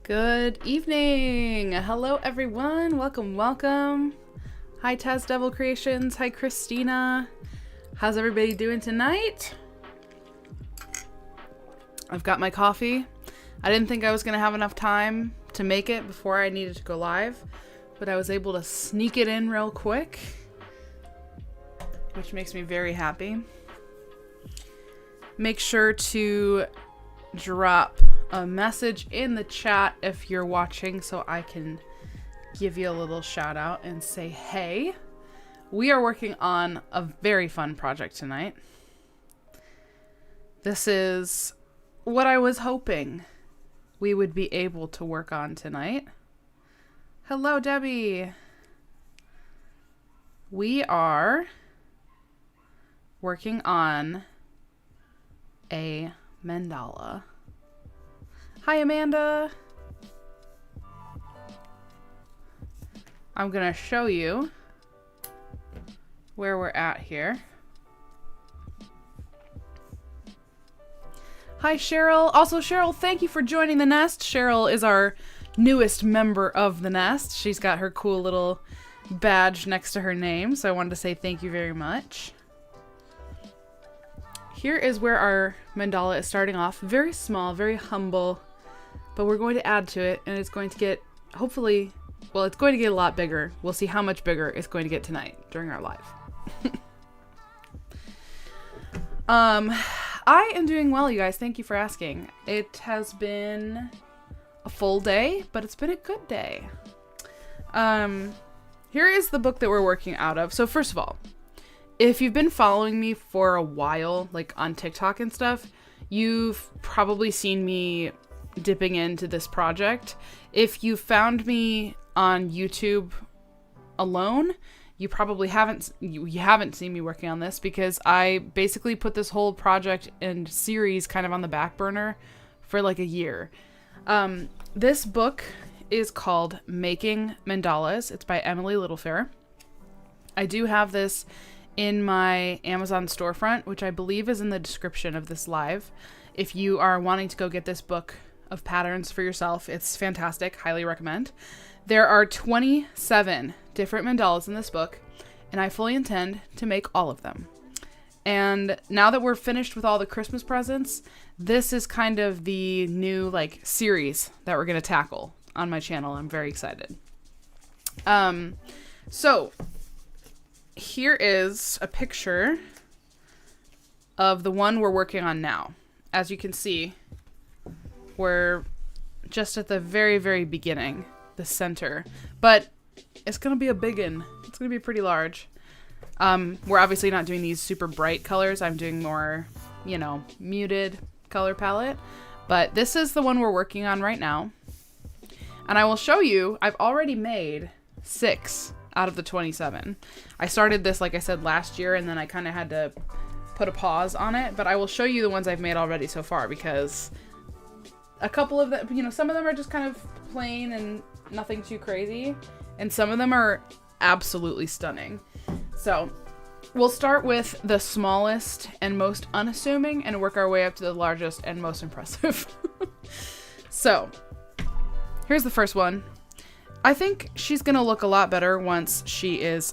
Good evening. Hello, everyone. Welcome, welcome. Hi, Taz Devil Creations. Hi, Christina. How's everybody doing tonight? I've got my coffee. I didn't think I was going to have enough time to make it before I needed to go live, but I was able to sneak it in real quick, which makes me very happy. Make sure to drop a message in the chat if you're watching so I can give you a little shout out and say hey. We are working on a very fun project tonight. This is what I was hoping we would be able to work on tonight. Hello, Debbie. We are working on a mandala. Hi, Amanda. I'm gonna show you where we're at here. Hi, Cheryl. Also, Cheryl, thank you for joining the nest. Cheryl is our newest member of the nest. She's got her cool little badge next to her name, so I wanted to say thank you very much. Here is where our mandala is starting off. Very small, very humble, but we're going to add to it, and it's going to get, hopefully, well, it's going to get a lot bigger. We'll see how much bigger it's going to get tonight during our live. I am doing well, you guys. Thank you for asking. It has been a full day, but it's been a good day. Here is the book that we're working out of. So first of all, if you've been following me for a while, like on TikTok and stuff, you've probably seen me dipping into this project. If you found me on YouTube alone, you probably haven't seen me working on this because I basically put this whole project and series kind of on the back burner for like a year. This book is called Making Mandalas. It's by Emily Littlefair. I do have this in my Amazon storefront, which I believe is in the description of this live. If you are wanting to go get this book of patterns for yourself, it's fantastic. Highly recommend. There are 27 different mandalas in this book, and I fully intend to make all of them. And now that we're finished with all the Christmas presents, this is kind of the new like series that we're going to tackle on my channel. I'm very excited. So here is a picture of the one we're working on now. As you can see, we're just at the very, very beginning, the center, but it's going to be a big one. It's going to be pretty large. We're obviously not doing these super bright colors. I'm doing more, muted color palette, but this is the one we're working on right now. And I will show you, I've already made 6 out of the 27. I started this, like I said, last year, and then I kind of had to put a pause on it, but I will show you the ones I've made already so far, because a couple of them, some of them are just kind of plain and nothing too crazy, and some of them are absolutely stunning. So we'll start with the smallest and most unassuming and work our way up to the largest and most impressive. So here's the first one. I think she's going to look a lot better once she is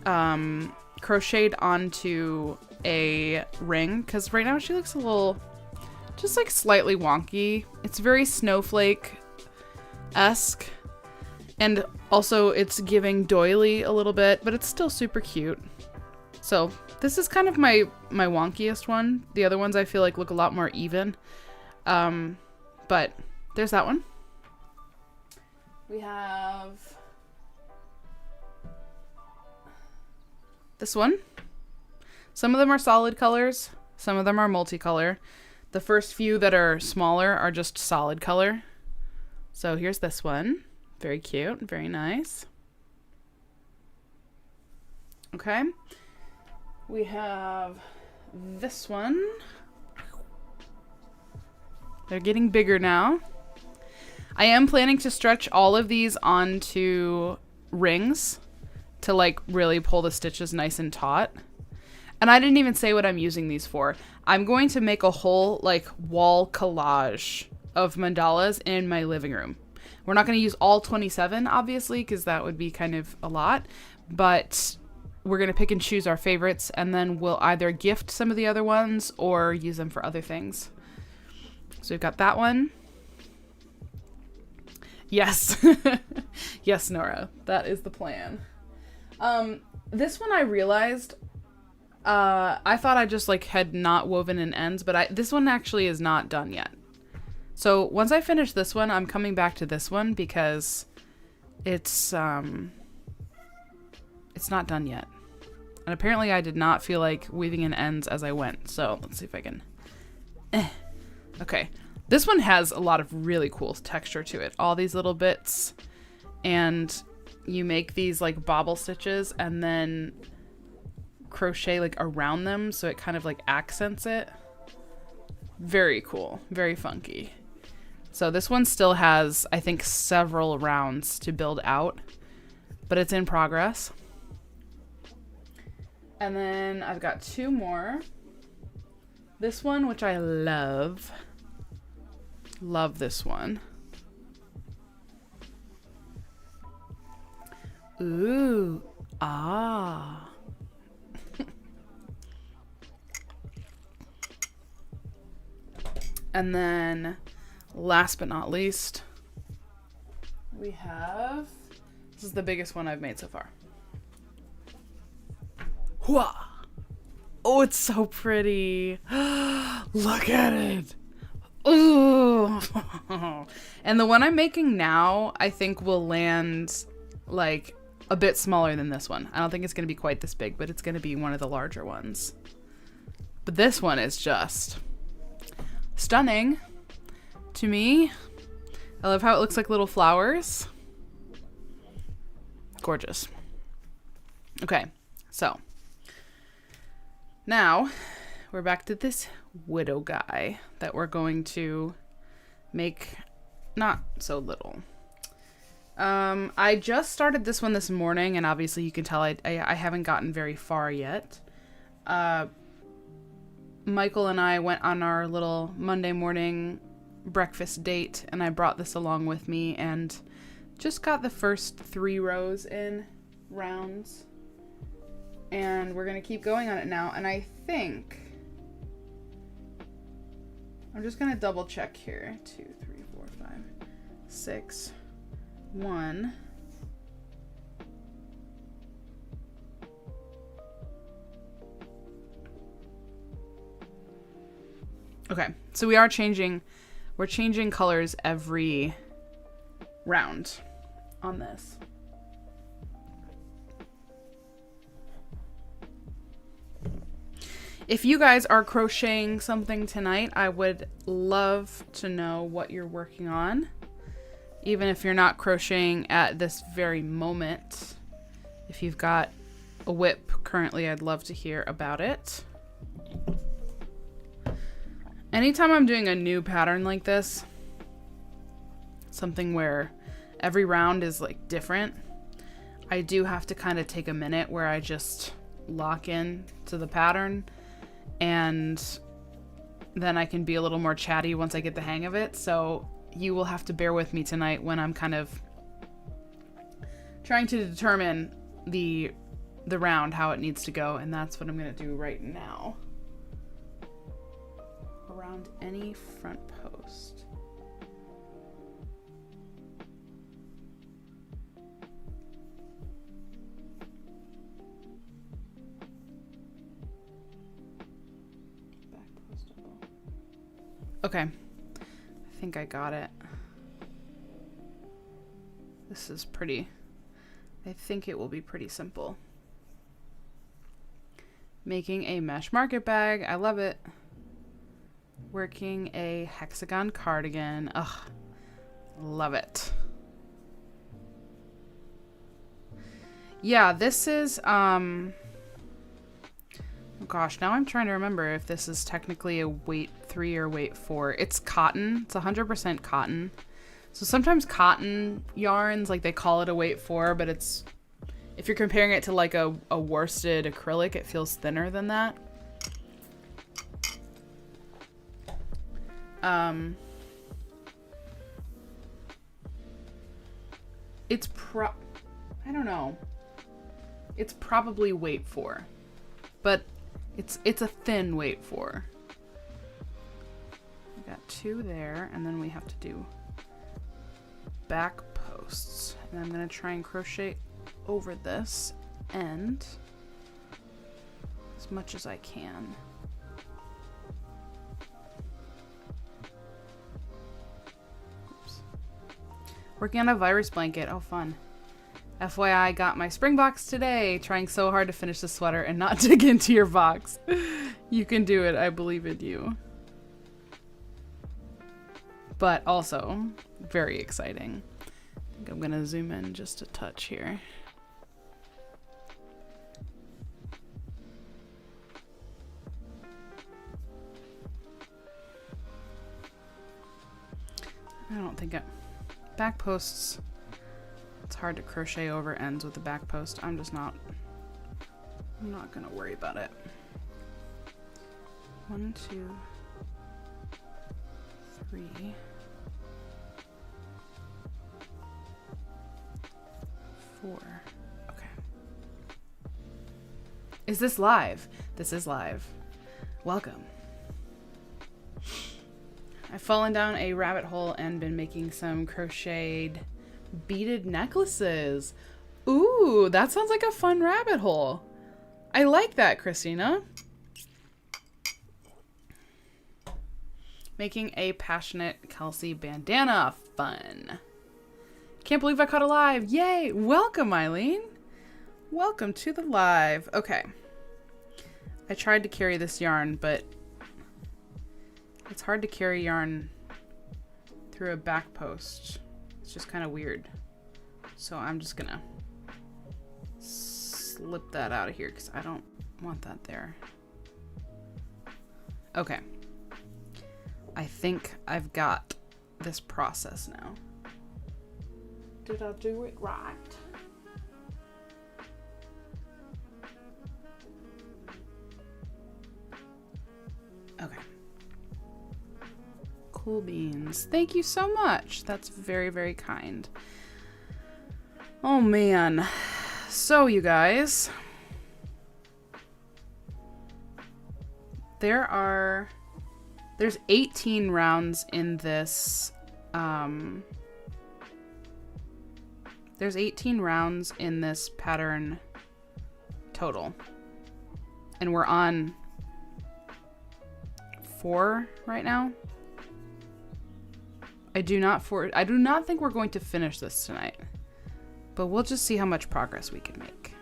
crocheted onto a ring, because right now she looks a little, just like slightly wonky. It's very snowflake-esque, and also it's giving doily a little bit, but it's still super cute. So this is kind of my wonkiest one. The other ones I feel like look a lot more even. But there's that one. We have this one. Some of them are solid colors. Some of them are multicolor. The first few that are smaller are just solid color. So here's this one. Very cute. Very nice. Okay. We have this one. They're getting bigger now. I am planning to stretch all of these onto rings to like really pull the stitches nice and taut. And I didn't even say what I'm using these for. I'm going to make a whole like wall collage of mandalas in my living room. We're not going to use all 27, obviously, because that would be kind of a lot. But we're going to pick and choose our favorites, and then we'll either gift some of the other ones or use them for other things. So we've got that one. Yes. Yes, Nora. That is the plan. This one I realized, I thought I just like had not woven in ends, but this one actually is not done yet. So once I finish this one, I'm coming back to this one because it's not done yet. And apparently I did not feel like weaving in ends as I went. So let's see if I can. Okay. This one has a lot of really cool texture to it. All these little bits. And you make these like bobble stitches and then crochet like around them so it kind of like accents it. Very cool. Very funky. So this one still has, I think, several rounds to build out, but it's in progress. And then I've got two more. This one, which I love. Love this one. Ooh. Ah. And then, last but not least, we have... This is the biggest one I've made so far. Hua! Oh, it's so pretty. Look at it. Ooh. And the one I'm making now, I think will land like a bit smaller than this one. I don't think it's going to be quite this big, but it's going to be one of the larger ones. But this one is just stunning to me. I love how it looks like little flowers. Gorgeous. Okay, so now we're back to this widow guy that we're going to make not so little. I just started this one this morning, and obviously you can tell I haven't gotten very far yet. Michael and I went on our little Monday morning breakfast date, and I brought this along with me and just got the first 3 rows in rounds. And we're going to keep going on it now, and I think... I'm just going to double check here. 2, 3, 4, 5, 6, 1. Okay, so we're changing colors every round on this. If you guys are crocheting something tonight, I would love to know what you're working on. Even if you're not crocheting at this very moment. If you've got a WIP currently, I'd love to hear about it. Anytime I'm doing a new pattern like this, something where every round is like different, I do have to kind of take a minute where I just lock in to the pattern, and then I can be a little more chatty once I get the hang of it. So you will have to bear with me tonight when I'm kind of trying to determine the round, how it needs to go, and that's what I'm going to do right now. Around any front post. Back post. Okay. I think I got it. This is pretty. I think it will be pretty simple. Making a mesh market bag. I love it. Working a hexagon cardigan. Ugh, love it. Yeah, this is, oh gosh, now I'm trying to remember if this is technically a weight 3 or weight 4. It's cotton. It's 100% cotton. So sometimes cotton yarns, like they call it a weight 4, but it's, if you're comparing it to like a worsted acrylic, it feels thinner than that. It's I don't know. It's probably weight 4. But it's a thin weight 4. We got 2 there, and then we have to do back posts. And I'm gonna try and crochet over this end as much as I can. Oops. Working on a virus blanket. Oh, fun. FYI, got my spring box today. Trying so hard to finish the sweater and not dig into your box. You can do it. I believe in you. But also, very exciting. I think I'm going to zoom in just a touch here. I don't think back posts. It's hard to crochet over ends with the back post. I'm not gonna worry about it. 1, 2, 3. 4. Okay. Is this live? This is live. Welcome. I've fallen down a rabbit hole and been making some crocheted beaded necklaces. Ooh, that sounds like a fun rabbit hole. I like that, Christina. Making a passionate Kelsey bandana. Fun. Can't believe I caught a live. Yay! Welcome, Eileen. Welcome to the live. Okay. I tried to carry this yarn, but it's hard to carry yarn through a back post. It's just kind of weird. So I'm just gonna slip that out of here because I don't want that there. Okay. I think I've got this process now. Did I do it right? Okay. Cool beans. Thank you so much. That's very, very kind. Oh man. So you guys, there's 18 rounds in this, there's 18 rounds in this pattern total. And we're on 4 right now. I do not think we're going to finish this tonight, but we'll just see how much progress we can make.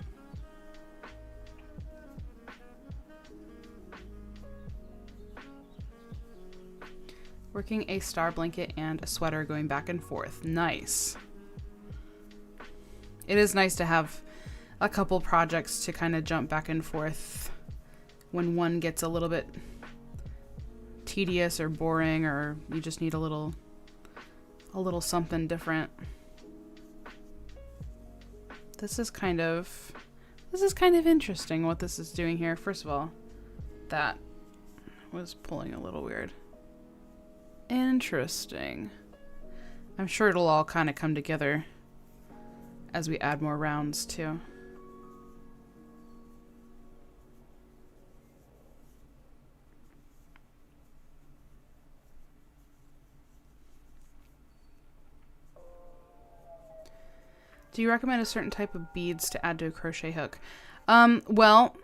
Working a star blanket and a sweater going back and forth. Nice. It is nice to have a couple projects to kind of jump back and forth when one gets a little bit tedious or boring, or you just need a little something different. This is kind of interesting what this is doing here. First of all, that was pulling a little weird. Interesting. I'm sure it'll all kind of come together as we add more rounds too. Do you recommend a certain type of beads to add to a crochet hook? Well,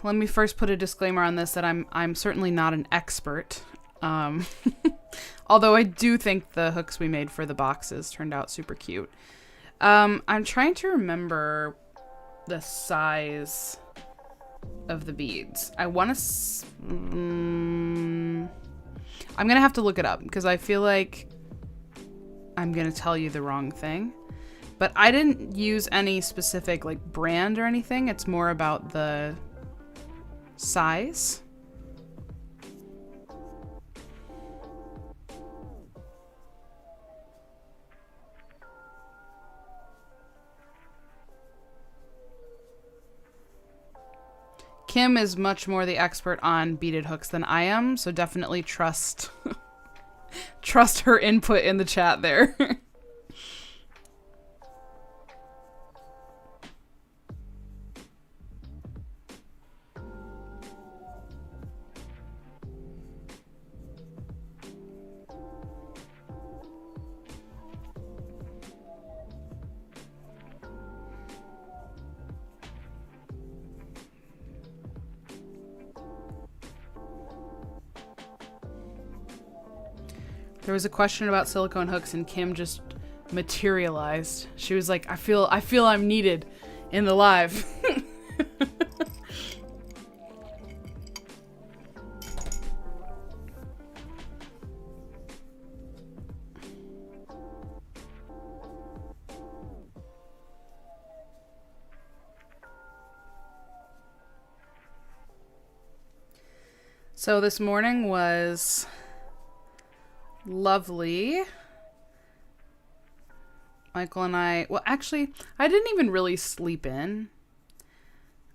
let me first put a disclaimer on this that I'm certainly not an expert. Although I do think the hooks we made for the boxes turned out super cute. I'm trying to remember the size of the beads. I want to... I'm going to have to look it up because I feel like I'm going to tell you the wrong thing. But I didn't use any specific like brand or anything. It's more about the size. Kim is much more the expert on beaded hooks than I am, so definitely trust trust her input in the chat there. There was a question about silicone hooks and Kim just materialized. She was like, I feel I'm needed in the live. So this morning was lovely. Michael and I, well, actually, I didn't even really sleep in.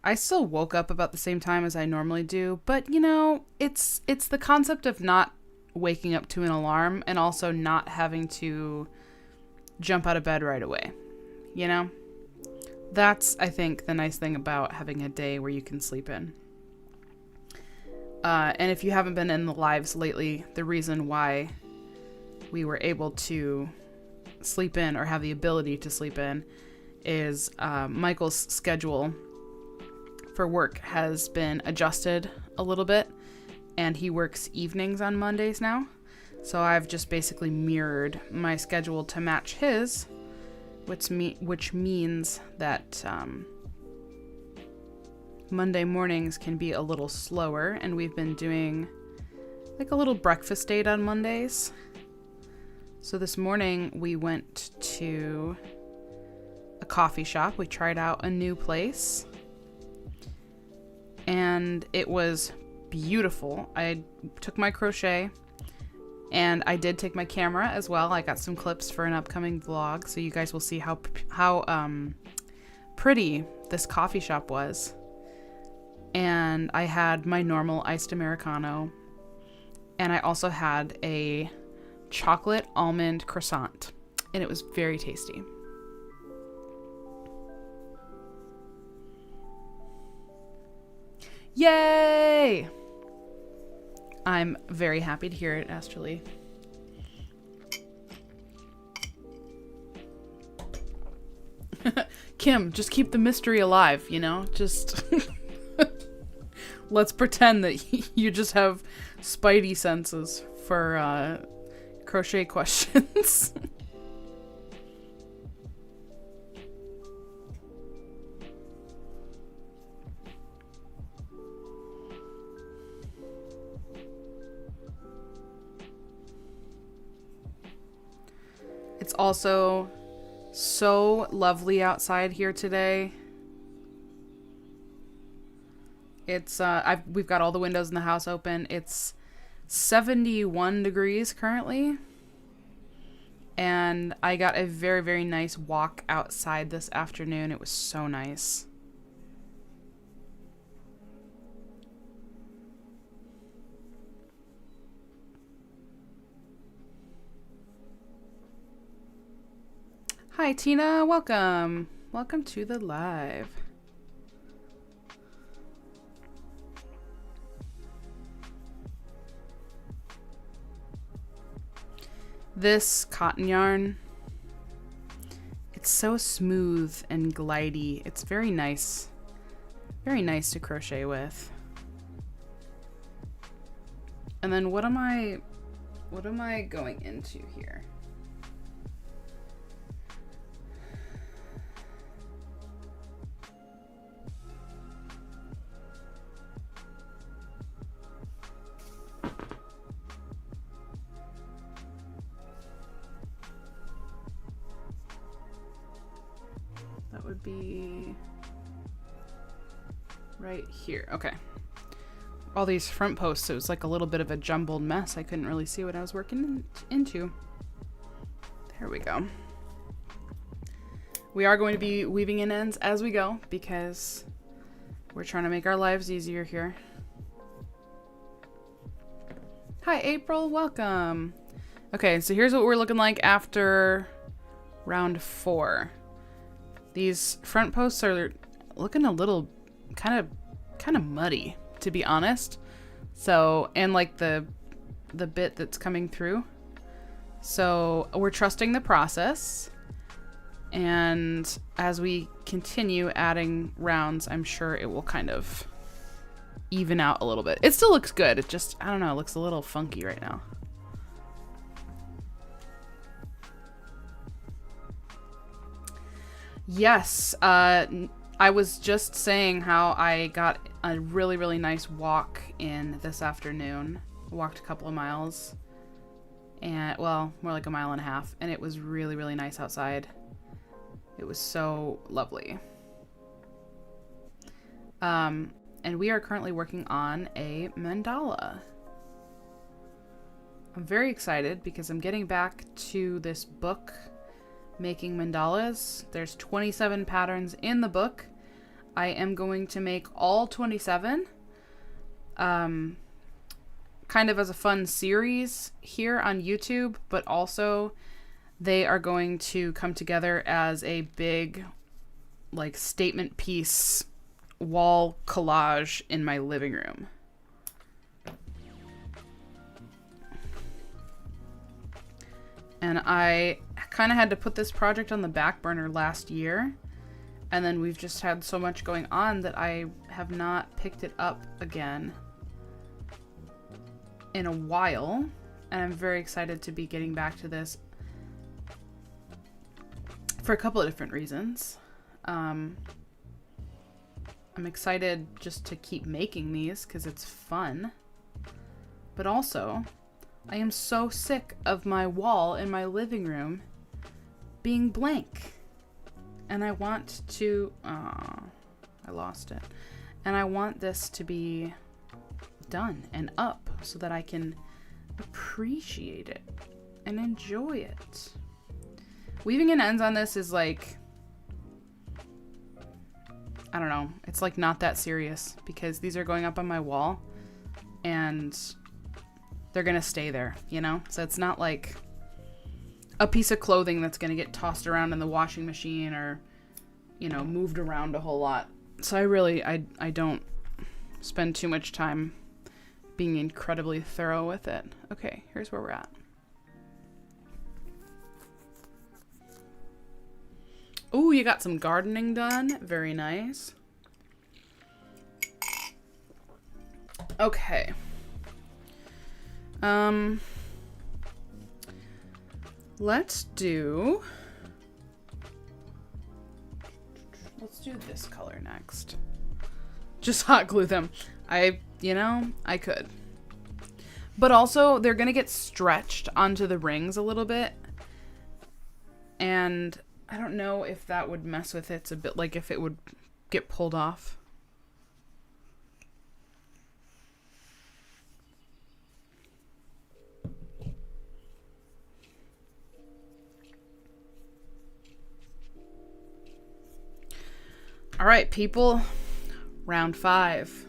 I still woke up about the same time as I normally do, but you know, it's the concept of not waking up to an alarm and also not having to jump out of bed right away. You know? That's, I think, the nice thing about having a day where you can sleep in. And if you haven't been in the lives lately, the reason why we were able to sleep in or have the ability to sleep in is Michael's schedule for work has been adjusted a little bit, and he works evenings on Mondays now. So I've just basically mirrored my schedule to match his, which means that Monday mornings can be a little slower, and we've been doing like a little breakfast date on Mondays. So this morning we went to a coffee shop. We tried out a new place, and it was beautiful. I took my crochet, and I did take my camera as well. I got some clips for an upcoming vlog, so you guys will see how pretty this coffee shop was. And I had my normal iced Americano, and I also had a chocolate almond croissant, and it was very tasty. Yay! I'm very happy to hear it, Asterly. Kim, just keep the mystery alive, you know? Just let's pretend that you just have spidey senses for crochet questions. It's also so lovely outside here today. It's we've got all the windows in the house open. It's 71 degrees currently. And I got a very, very nice walk outside this afternoon. It was so nice. Hi, Tina. Welcome. Welcome to the live. This cotton yarn, it's so smooth and glidey. It's very nice to crochet with. And then what am I going into here? That would be right here. Okay. All these front posts, it was like a little bit of a jumbled mess. I couldn't really see what I was working into. There we go. We are going to be weaving in ends as we go because we're trying to make our lives easier here. Hi, April. Welcome. Okay, so here's what we're looking like after round 4. These front posts are looking a little kind of muddy, to be honest. So, and like the bit that's coming through. So we're trusting the process. And as we continue adding rounds, I'm sure it will kind of even out a little bit. It still looks good. It just, I don't know, it looks a little funky right now. Yes, I was just saying how I got a really, really nice walk in this afternoon. Walked a couple of miles, and well, more like a mile and a half, and it was really, really nice outside. It was so lovely. And we are currently working on a mandala. I'm very excited because I'm getting back to this book, making mandalas. There's 27 patterns in the book. I am going to make all 27, kind of as a fun series here on YouTube, but also they are going to come together as a big, like, statement piece wall collage in my living room. And I kind of had to put this project on the back burner last year, and then we've just had so much going on that I have not picked it up again in a while, and I'm very excited to be getting back to this for a couple of different reasons. I'm excited just to keep making these because it's fun. But also, I am so sick of my wall in my living room being blank. And I want to... I lost it. And I want this to be done and up so that I can appreciate it and enjoy it. Weaving in ends on this is like... I don't know. It's like not that serious because these are going up on my wall and they're going to stay there, you know? So it's not like a piece of clothing that's going to get tossed around in the washing machine or, you know, moved around a whole lot. So I don't spend too much time being incredibly thorough with it. Okay, here's where we're at. Ooh, you got some gardening done. Very nice. Okay. Let's do this color next. Just hot glue them. I could. But also, they're gonna get stretched onto the rings a little bit. And I don't know if that would mess with it. It's a bit like if it would get pulled off. All right, people. Round 5.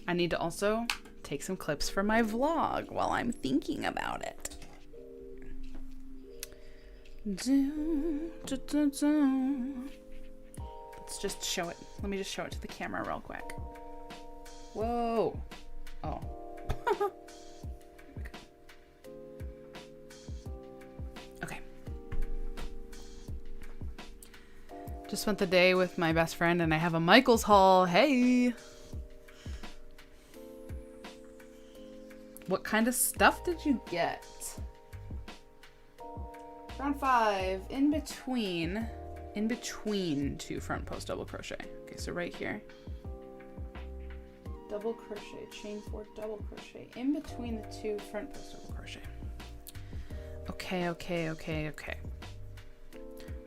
I need to also take some clips for my vlog while I'm thinking about it. Let's just show it. Let me just show it to the camera real quick. Whoa. Oh. Okay. Just spent the day with my best friend and I have a Michael's haul. Hey. What kind of stuff did you get? Round 5, in between 2 front post double crochet. Okay, so right here. Double crochet, chain 4, double crochet, in between the 2 front post double crochet. Okay.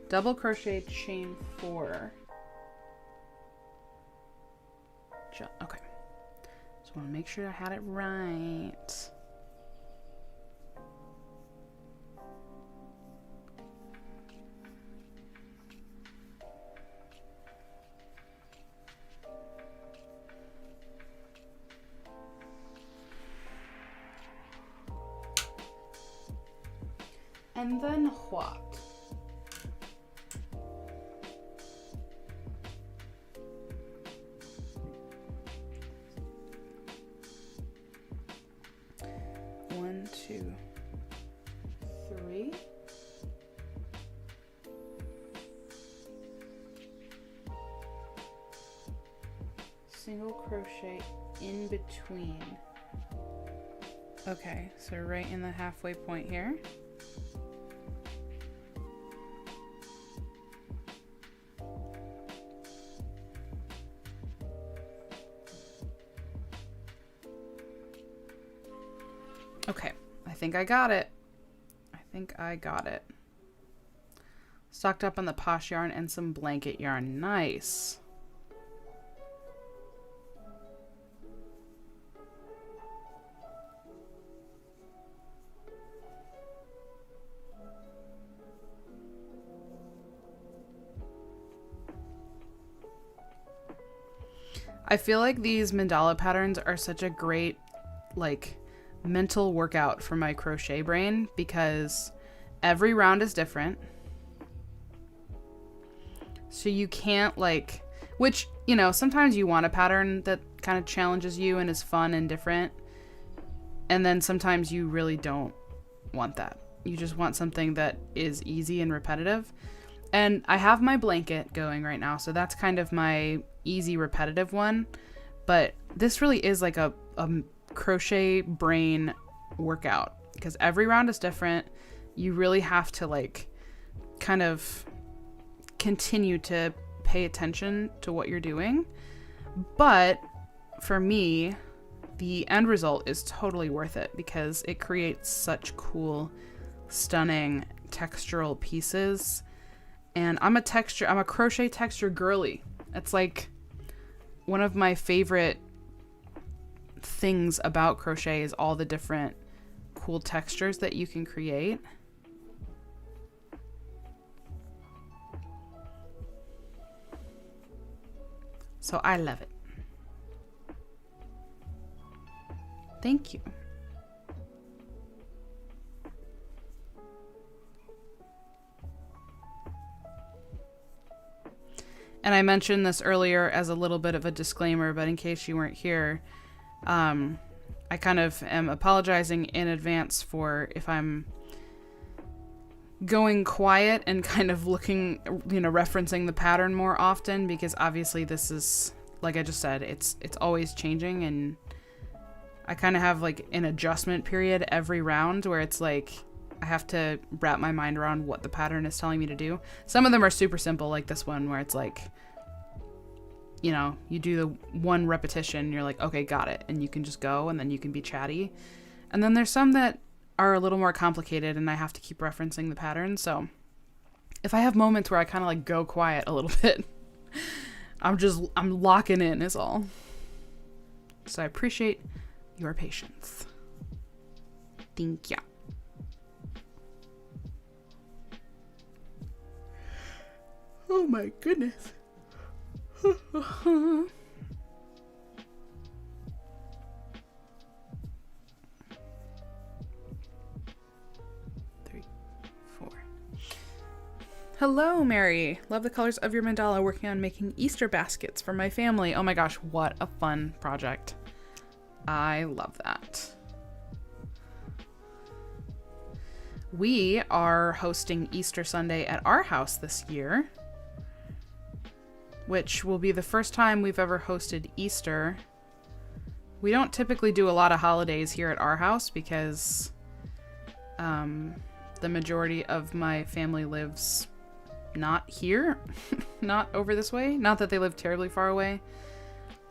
Double crochet, chain 4. Okay. So I want to make sure I had it right. And then what? One, 2, 3. Single crochet in between. Okay, so right in the halfway point here. Okay, I think I got it. Stocked up on the posh yarn and some blanket yarn. Nice. I feel like these mandala patterns are such a great, like, mental workout for my crochet brain because every round is different. So you can't, like, which, you know, sometimes you want a pattern that kind of challenges you and is fun and different. And then sometimes you really don't want that. You just want something that is easy and repetitive. And I have my blanket going right now, so that's kind of my easy repetitive one. But this really is like a crochet brain workout because every round is different. You really have to, like, kind of continue to pay attention to what you're doing. But for me, the end result is totally worth it because it creates such cool, stunning textural pieces. And I'm a crochet texture girly. It's like one of my favorite things about crochet is all the different cool textures that you can create. So I love it. Thank you. And I mentioned this earlier as a little bit of a disclaimer, but in case you weren't here, I kind of am apologizing in advance for if I'm going quiet and kind of looking, you know, referencing the pattern more often, because obviously this is, like I just said, it's always changing, and I kind of have like an adjustment period every round where it's like I have to wrap my mind around what the pattern is telling me to do. Some of them are super simple, like this one where it's like, you know, you do the one repetition, you're like, okay, got it, and you can just go, and then you can be chatty. And then there's some that are a little more complicated, and I have to keep referencing the pattern. So if I have moments where I kind of like go quiet a little bit, I'm locking in is all. So I appreciate your patience. Thank ya. Oh my goodness. 3, 4. Hello, Mary. Love the colors of your mandala. Working on making Easter baskets for my family. Oh my gosh, what a fun project. I love that. We are hosting Easter Sunday at our house this year, which will be the first time we've ever hosted Easter. We don't typically do a lot of holidays here at our house because the majority of my family lives not here, not over this way. Not that they live terribly far away.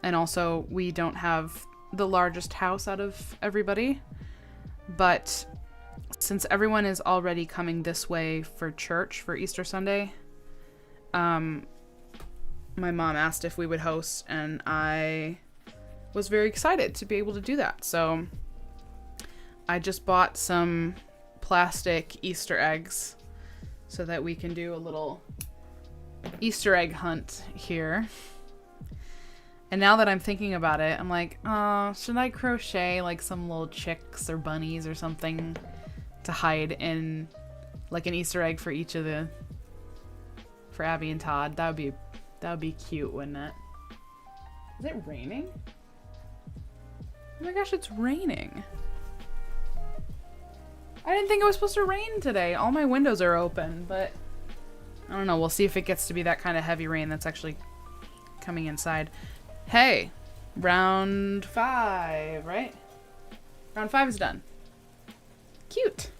And also, we don't have the largest house out of everybody. But since everyone is already coming this way for church for Easter Sunday, my mom asked if we would host, and I was very excited to be able to do that. So I just bought some plastic Easter eggs so that we can do a little Easter egg hunt here. And now that I'm thinking about it, I'm like, oh, should I crochet like some little chicks or bunnies or something to hide in like an Easter egg for each of for Abby and Todd? That would be cute, wouldn't it? Is it raining? Oh my gosh, it's raining. I didn't think it was supposed to rain today. All my windows are open, but I don't know. We'll see if it gets to be that kind of heavy rain that's actually coming inside. Hey, round 5, right? Round 5 is done. Cute.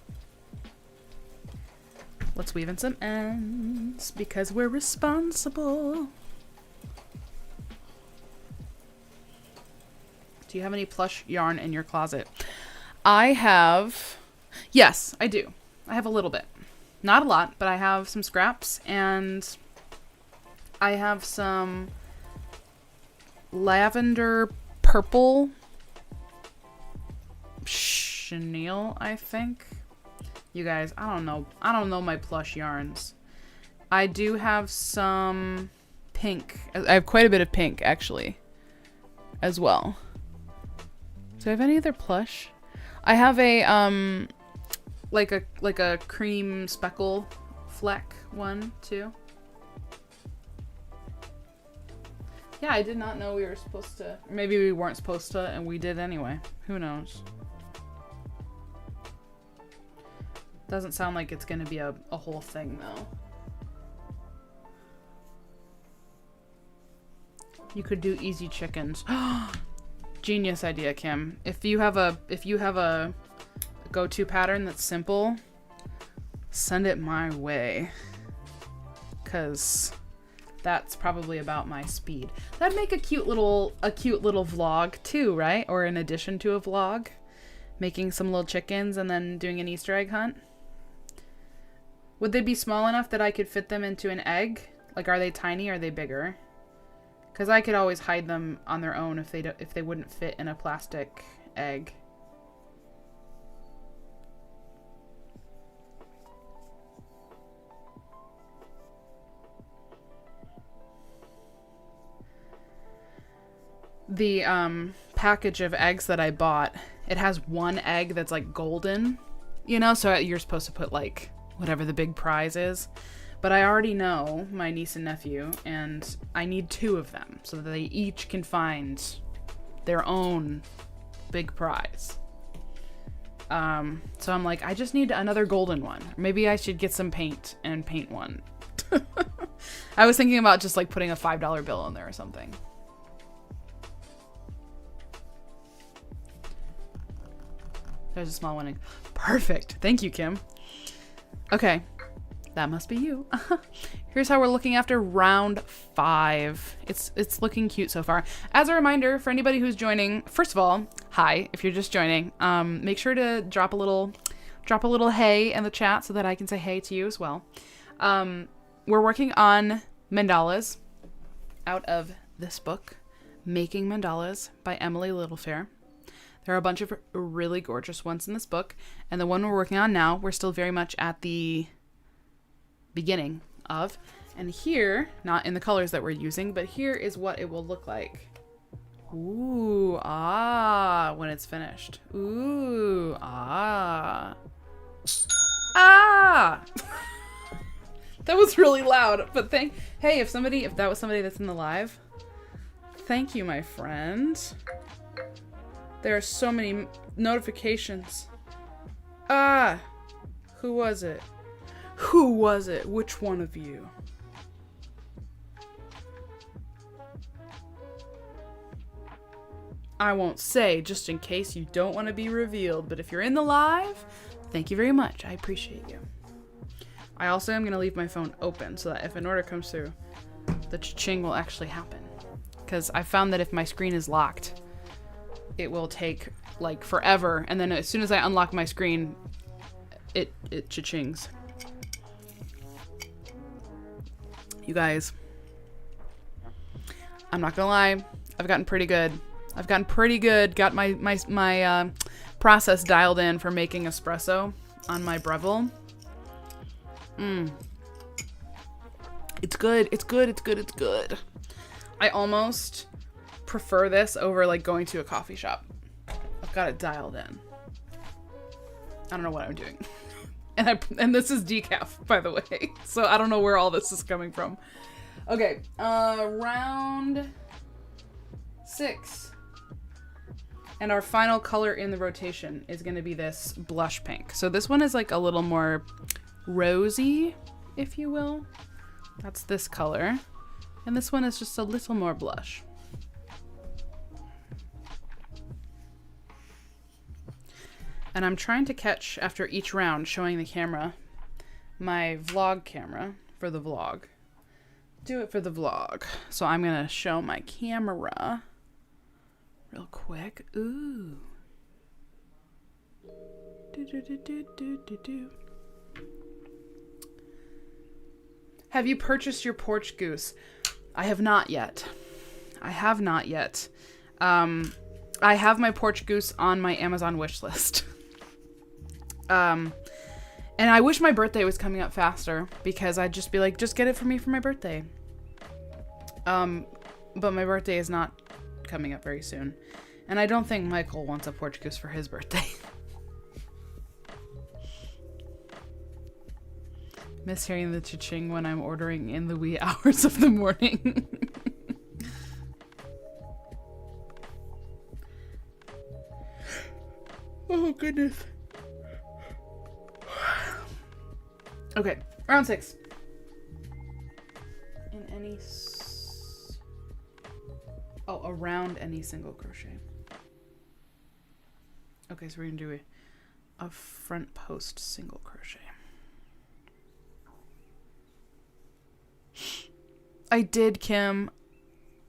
Let's weave in some ends because we're responsible. Do you have any plush yarn in your closet? I have, yes, I do. I have a little bit. Not a lot, but I have some scraps, and I have some lavender purple chenille, I think. You guys, I don't know. I don't know my plush yarns. I do have some pink. I have quite a bit of pink, actually, as well. Do I have any other plush? I have a like a cream speckle fleck one too. Yeah, I did not know we were supposed to. Maybe we weren't supposed to, and we did anyway. Who knows? Doesn't sound like it's gonna be a whole thing though. You could do easy chickens. Genius idea, Kim. If you have a go-to pattern that's simple, send it my way. 'Cause that's probably about my speed. That'd make a cute little vlog too, right? Or in addition to a vlog, making some little chickens and then doing an Easter egg hunt. Would they be small enough that I could fit them into an egg? Like, are they tiny or are they bigger? Because I could always hide them on their own if they wouldn't fit in a plastic egg. The package of eggs that I bought, it has one egg that's like golden, you know, so you're supposed to put like whatever the big prize is. But I already know my niece and nephew, and I need 2 of them so that they each can find their own big prize. So I'm like, I just need another golden one. Maybe I should get some paint and paint one. I was thinking about just like putting a $5 bill in there or something. There's a small one. Perfect. Thank you, Kim. Okay. That must be you. Here's how we're looking after round 5. It's looking cute so far. As a reminder for anybody who's joining, first of all, hi, if you're just joining. Make sure to drop a little hey in the chat so that I can say hey to you as well. We're working on mandalas out of this book, Making Mandalas by Emily Littlefair. There are a bunch of really gorgeous ones in this book, and the one we're working on now, we're still very much at the beginning of. And here, not in the colors that we're using, but here is what it will look like. Ooh, ah, when it's finished. Ooh, ah. Ah! That was really loud, but hey, if that was somebody that's in the live, thank you, my friend. There are so many notifications. Ah! Who was it? Who was it? Which one of you? I won't say, just in case you don't want to be revealed, but if you're in the live, thank you very much. I appreciate you. I also am going to leave my phone open so that if an order comes through, the cha-ching will actually happen. Because I found that if my screen is locked, it will take like forever, and then as soon as I unlock my screen, it cha-chings. You guys, I'm not gonna lie, I've gotten pretty good. Got my process dialed in for making espresso on my Breville. It's good. I almost prefer this over like going to a coffee shop. I've got it dialed in. I don't know what I'm doing. And this is decaf, by the way. So I don't know where all this is coming from. Okay, round 6. And our final color in the rotation is going to be this blush pink. So this one is like a little more rosy, if you will. That's this color. And this one is just a little more blush. And I'm trying to catch, after each round, showing the camera, my vlog camera for the vlog. Do it for the vlog. So I'm going to show my camera real quick. Ooh. Have you purchased your porch goose? I have not yet. I have not yet. I have my porch goose on my Amazon wish list. And I wish my birthday was coming up faster because I'd just be like, just get it for me for my birthday. But my birthday is not coming up very soon. And I don't think Michael wants a porch goose for his birthday. Miss hearing the cha-ching when I'm ordering in the wee hours of the morning. Oh, goodness. Okay, round 6. In any... around any single crochet. Okay, so we're going to do a front post single crochet. I did, Kim.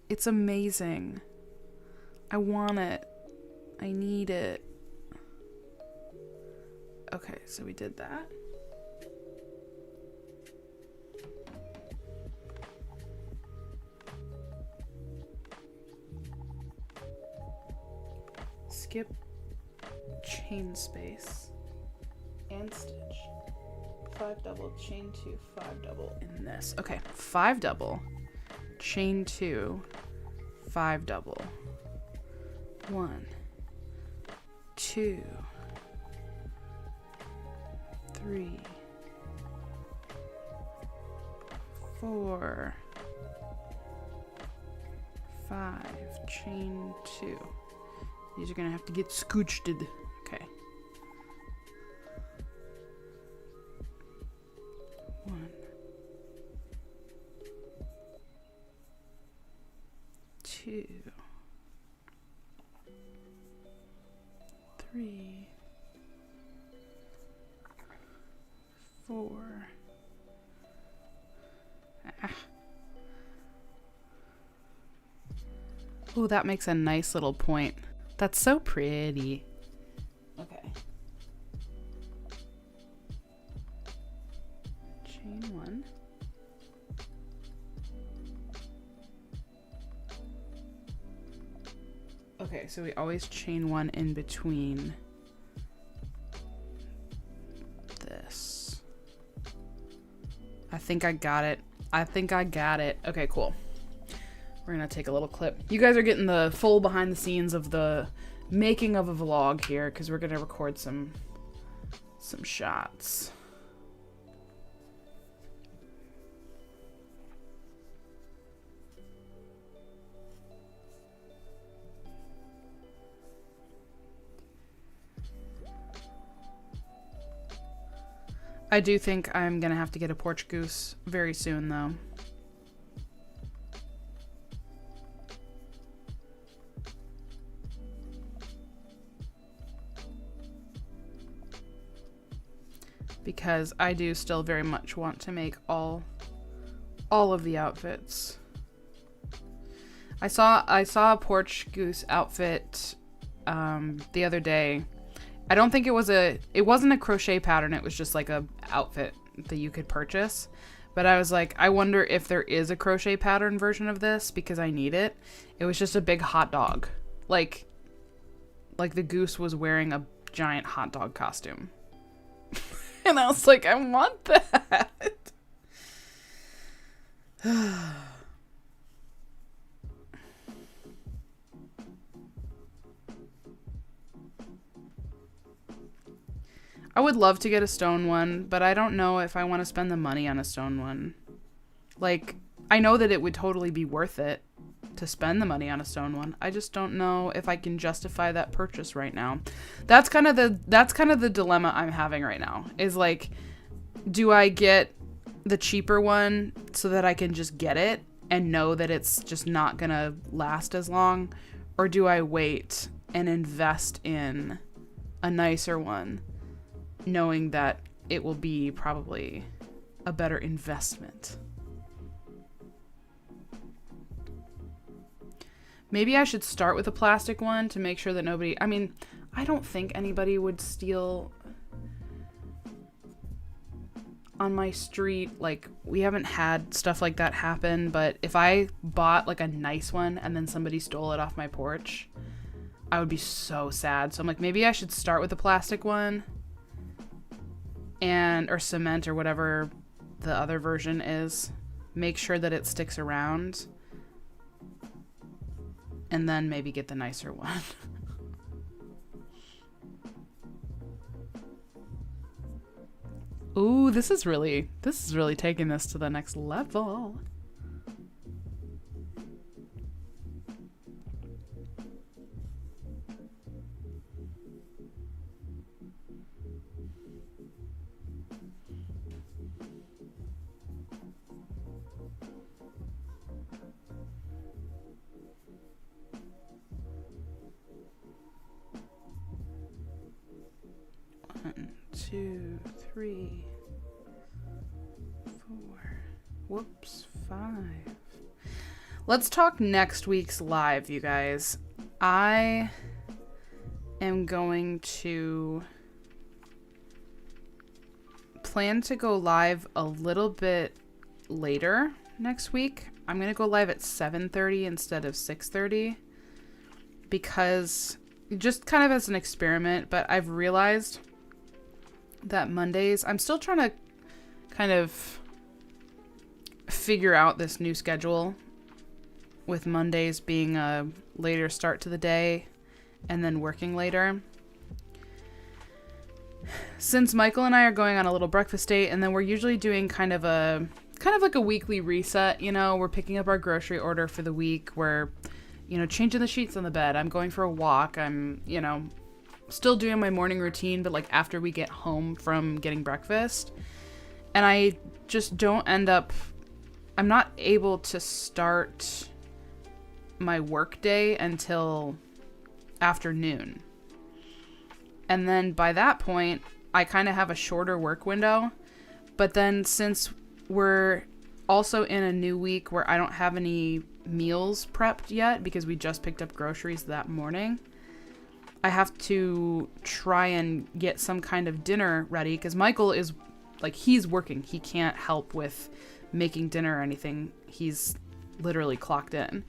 It's amazing. I want it. I need it. Okay, so we did that. Skip chain space and stitch. 5 double, chain 2, 5 double in this. Okay, 5 double, chain 2, 5 double. 1, 2, 3, 4, 5, chain 2. These are gonna have to get scooched. Okay. 1, 2, 3, 4. Oh, that makes a nice little point. That's so pretty. Okay. Chain 1. Okay, so we always chain 1 in between this. I think I got it. Okay, cool. We're gonna take a little clip. You guys are getting the full behind the scenes of the making of a vlog here because we're gonna record some shots. I do think I'm gonna have to get a porch goose very soon though. Because I do still very much want to make all of the outfits. I saw a porch goose outfit the other day. I don't think it wasn't a crochet pattern, it was just like a outfit that you could purchase. But I was like, I wonder if there is a crochet pattern version of this because I need it. It was just a big hot dog. Like the goose was wearing a giant hot dog costume. And I was like, I want that. I would love to get a stone one, but I don't know if I want to spend the money on a stone one. Like, I know that it would totally be worth it to spend the money on a stone one. I just don't know if I can justify that purchase right now. That's kind of the dilemma I'm having right now. Is like, do I get the cheaper one so that I can just get it and know that it's just not gonna last as long, or do I wait and invest in a nicer one, knowing that it will be probably a better investment? Maybe I should start with a plastic one to make sure that nobody... I mean, I don't think anybody would steal on my street, like, we haven't had stuff like that happen, but if I bought like a nice one and then somebody stole it off my porch, I would be so sad. So I'm like, maybe I should start with a plastic one or cement or whatever the other version is. Make sure that it sticks around and then maybe get the nicer one. Ooh, this is really taking this to the next level. One, two, three, four. Whoops, 5. Let's talk next week's live, you guys. I am going to plan to go live a little bit later next week. I'm going to go live at 7:30 instead of 6:30 because just kind of as an experiment, but I've realized that Mondays, I'm still trying to kind of figure out this new schedule with Mondays being a later start to the day and then working later. Since Michael and I are going on a little breakfast date, and then we're usually doing kind of like a weekly reset, you know, we're picking up our grocery order for the week, we're, you know, changing the sheets on the bed, I'm going for a walk, I'm, you know, still doing my morning routine, but like after we get home from getting breakfast. And I just don't I'm not able to start my work day until afternoon. And then by that point, I kind of have a shorter work window. But then since we're also in a new week where I don't have any meals prepped yet because we just picked up groceries that morning, I have to try and get some kind of dinner ready because Michael is like, he's working. He can't help with making dinner or anything. He's literally clocked in.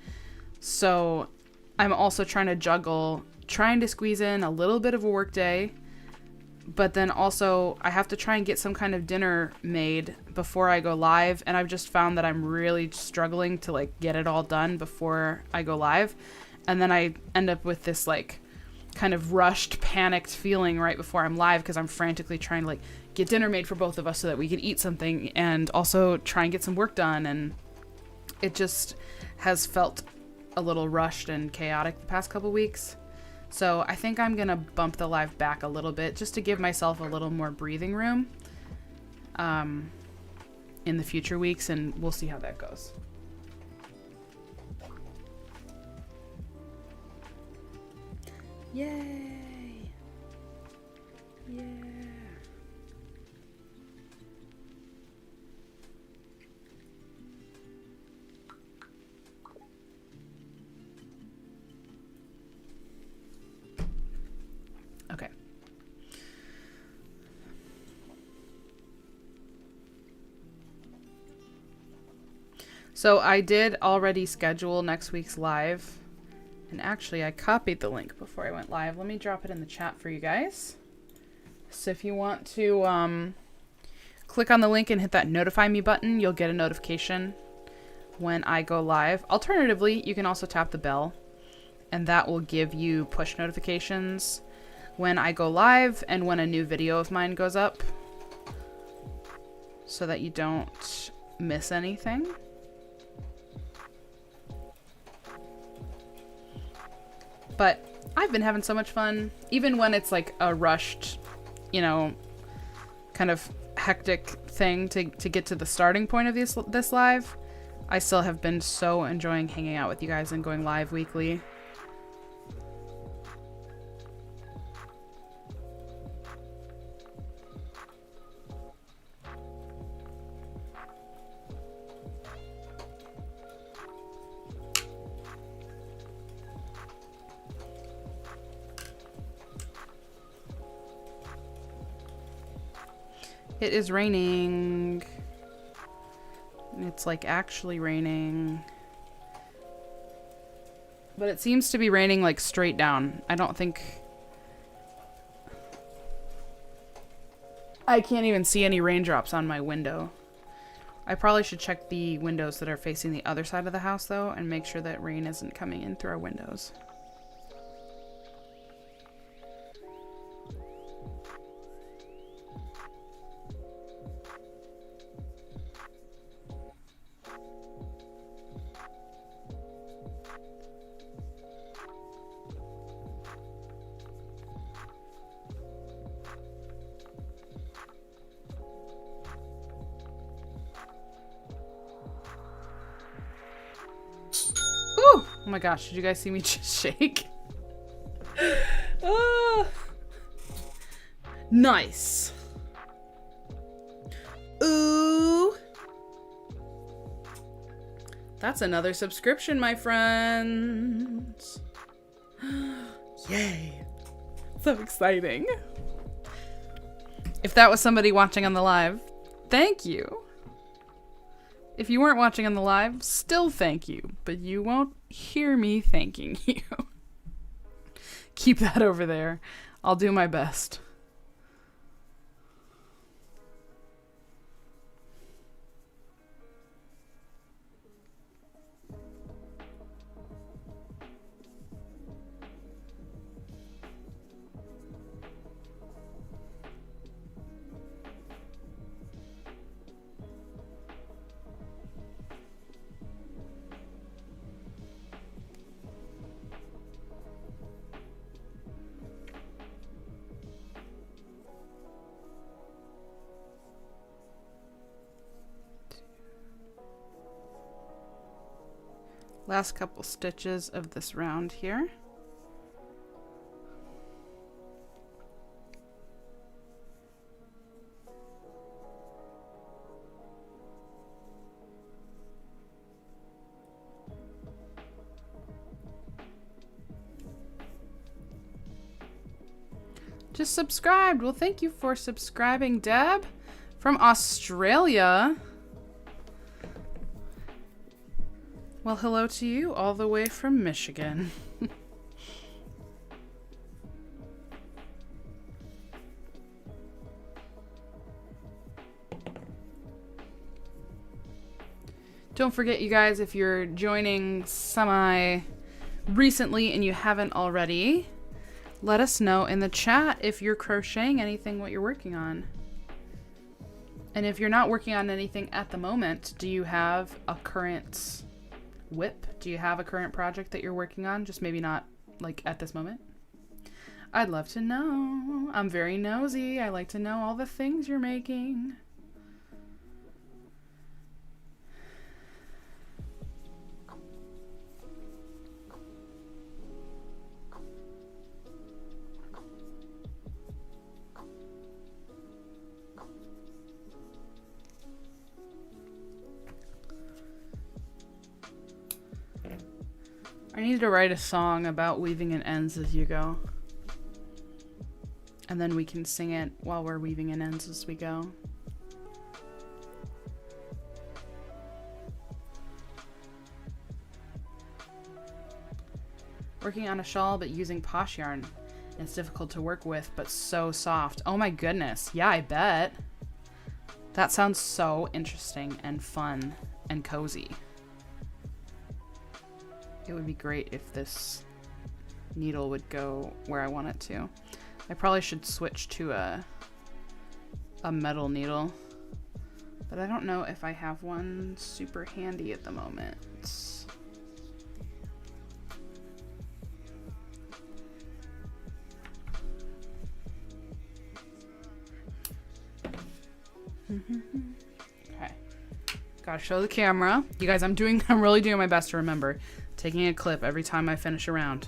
So I'm also trying to juggle, trying to squeeze in a little bit of a work day, but then also I have to try and get some kind of dinner made before I go live. And I've just found that I'm really struggling to like get it all done before I go live. And then I end up with this like kind of rushed, panicked feeling right before I'm live because I'm frantically trying to like get dinner made for both of us so that we can eat something and also try and get some work done. And it just has felt a little rushed and chaotic the past couple weeks. So I think I'm going to bump the live back a little bit just to give myself a little more breathing room in the future weeks, and we'll see how that goes. Yay! Yeah. Okay. So I did already schedule next week's live. And actually, I copied the link before I went live. Let me drop it in the chat for you guys. So if you want to click on the link and hit that notify me button, you'll get a notification when I go live. Alternatively, you can also tap the bell, and that will give you push notifications when I go live and when a new video of mine goes up, so that you don't miss anything. But I've been having so much fun, even when it's like a rushed, you know, kind of hectic thing to get to the starting point of this live. I still have been so enjoying hanging out with you guys and going live weekly. It is raining. It's like actually raining. But it seems to be raining like straight down. I don't think... I can't even see any raindrops on my window. I probably should check the windows that are facing the other side of the house though and make sure that rain isn't coming in through our windows. Oh my gosh, did you guys see me just shake? Oh. Nice. Ooh. That's another subscription, my friends. Yay. So exciting. If that was somebody watching on the live, thank you. If you weren't watching on the live, still thank you, but you won't hear me thanking you. Keep that over there. I'll do my best. Last couple stitches of this round here. Just subscribed. Well, thank you for subscribing, Deb, from Australia. Well, hello to you all the way from Michigan. Don't forget, you guys, if you're joining semi-recently and you haven't already, let us know in the chat if you're crocheting anything, what you're working on. And if you're not working on anything at the moment, do you have a current... WIP? Do you have a current project that you're working on? Just maybe not like at this moment. I'd love to know. I'm very nosy. I like to know all the things you're making. I need to write a song about weaving in ends as you go. And then we can sing it while we're weaving in ends as we go. Working on a shawl but using posh yarn. It's difficult to work with but so soft. Oh my goodness. Yeah, I bet. That sounds so interesting and fun and cozy. It would be great if this needle would go where I want it to. I probably should switch to a metal needle, but I don't know if I have one super handy at the moment. Okay. Gotta show the camera. You guys, I'm really doing my best to remember. Taking a clip every time I finish a round.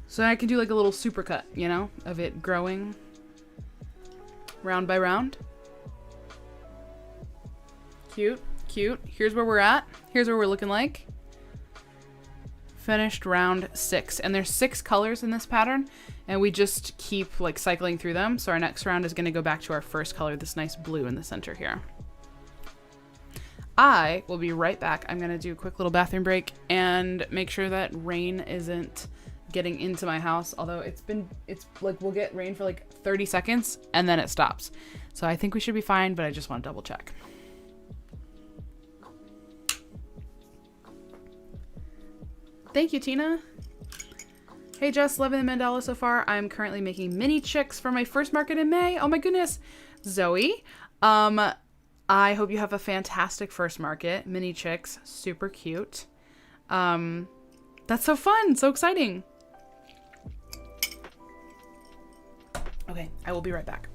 So I can do like a little supercut, you know, of it growing round by round. Cute, cute. Here's where we're at. Here's where we're looking like. Finished round 6. And there's 6 colors in this pattern. And we just keep like cycling through them. So our next round is going to go back to our first color, this nice blue in the center here. I will be right back. I'm going to do a quick little bathroom break and make sure that rain isn't getting into my house. Although it's like we'll get rain for like 30 seconds and then it stops. So I think we should be fine, but I just want to double check. Thank you, Tina. Hey, Jess, loving the mandala so far. I'm currently making mini chicks for my first market in May. Oh my goodness. Zoe, I hope you have a fantastic first market. Mini chicks, super cute. That's so fun, so exciting. Okay, I will be right back.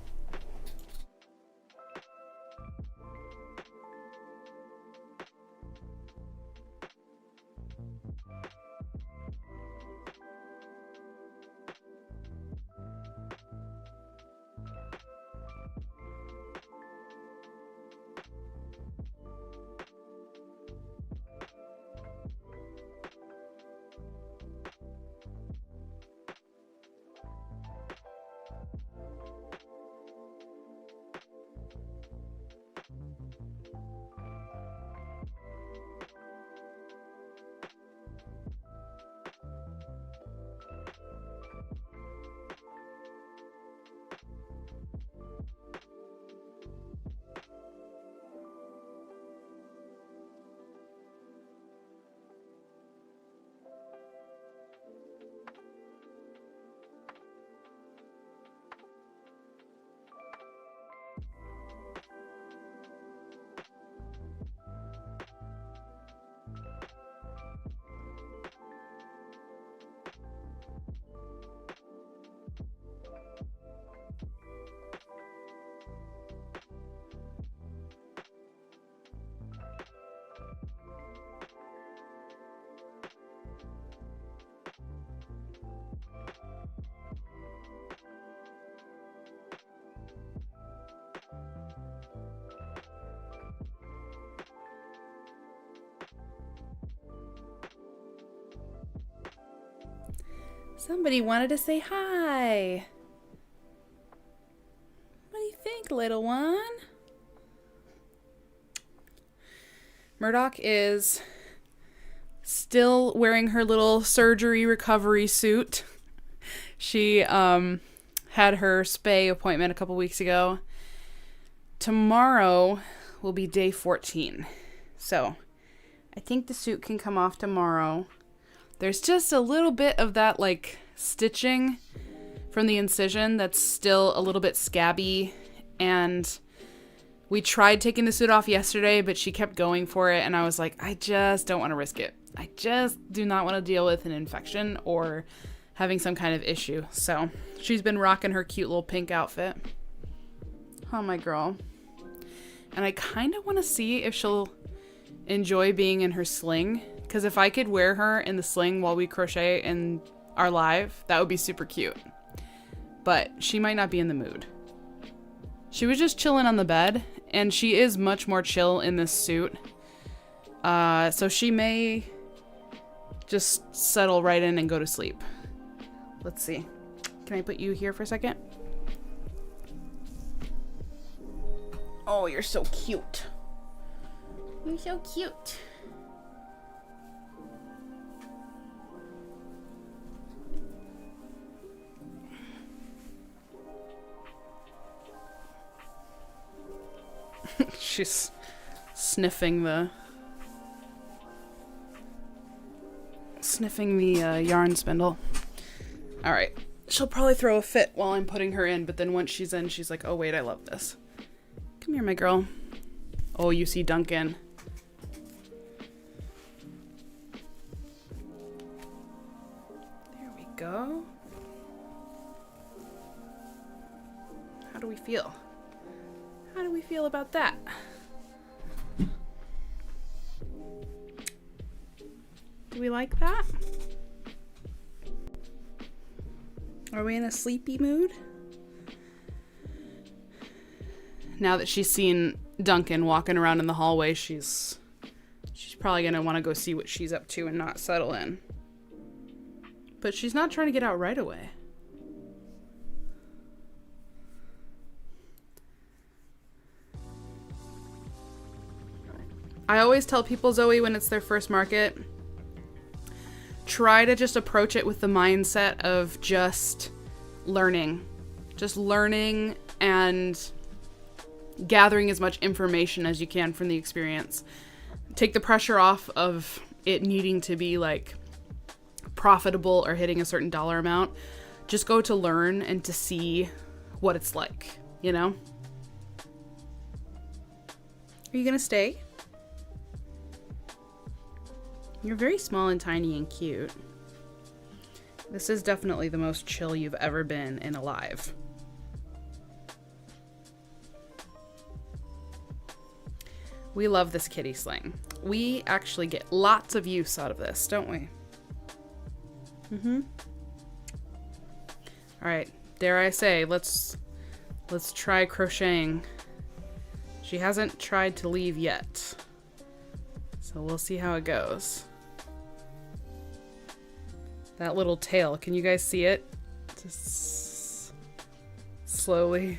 Somebody wanted to say hi. What do you think, little one? Murdoch is still wearing her little surgery recovery suit. She had her spay appointment a couple weeks ago. Tomorrow will be day 14. So I think the suit can come off tomorrow. There's just a little bit of that like stitching from the incision that's still a little bit scabby, and we tried taking the suit off yesterday, but she kept going for it, and I was like, I just don't want to risk it. I just do not want to deal with an infection or having some kind of issue. So she's been rocking her cute little pink outfit. Oh, my girl. And I kind of want to see if she'll enjoy being in her sling. Because if I could wear her in the sling while we crochet in our live, that would be super cute. But she might not be in the mood. She was just chilling on the bed, and she is much more chill in this suit. So she may just settle right in and go to sleep. Let's see. Can I put you here for a second? Oh, you're so cute. You're so cute. She's sniffing the yarn spindle. All right. She'll probably throw a fit while I'm putting her in, but then once she's in, she's like, oh, wait, I love this. Come here, my girl. Oh, you see Duncan. There we go. How do we feel? How do we feel about that? Do we like that? Are we in a sleepy mood? Now that she's seen Duncan walking around in the hallway, she's probably gonna want to go see what she's up to and not settle in. But she's not trying to get out right away. I always tell people, Zoe, when it's their first market, try to just approach it with the mindset of just learning. Just learning and gathering as much information as you can from the experience. Take the pressure off of it needing to be like profitable or hitting a certain dollar amount. Just go to learn and to see what it's like, you know? Are you gonna stay? You're very small and tiny and cute. This is definitely the most chill you've ever been in Alive. We love this kitty sling. We actually get lots of use out of this, don't we? Mm-hmm. All right, dare I say, let's try crocheting. She hasn't tried to leave yet, so we'll see how it goes. That little tail, can you guys see it? Just slowly.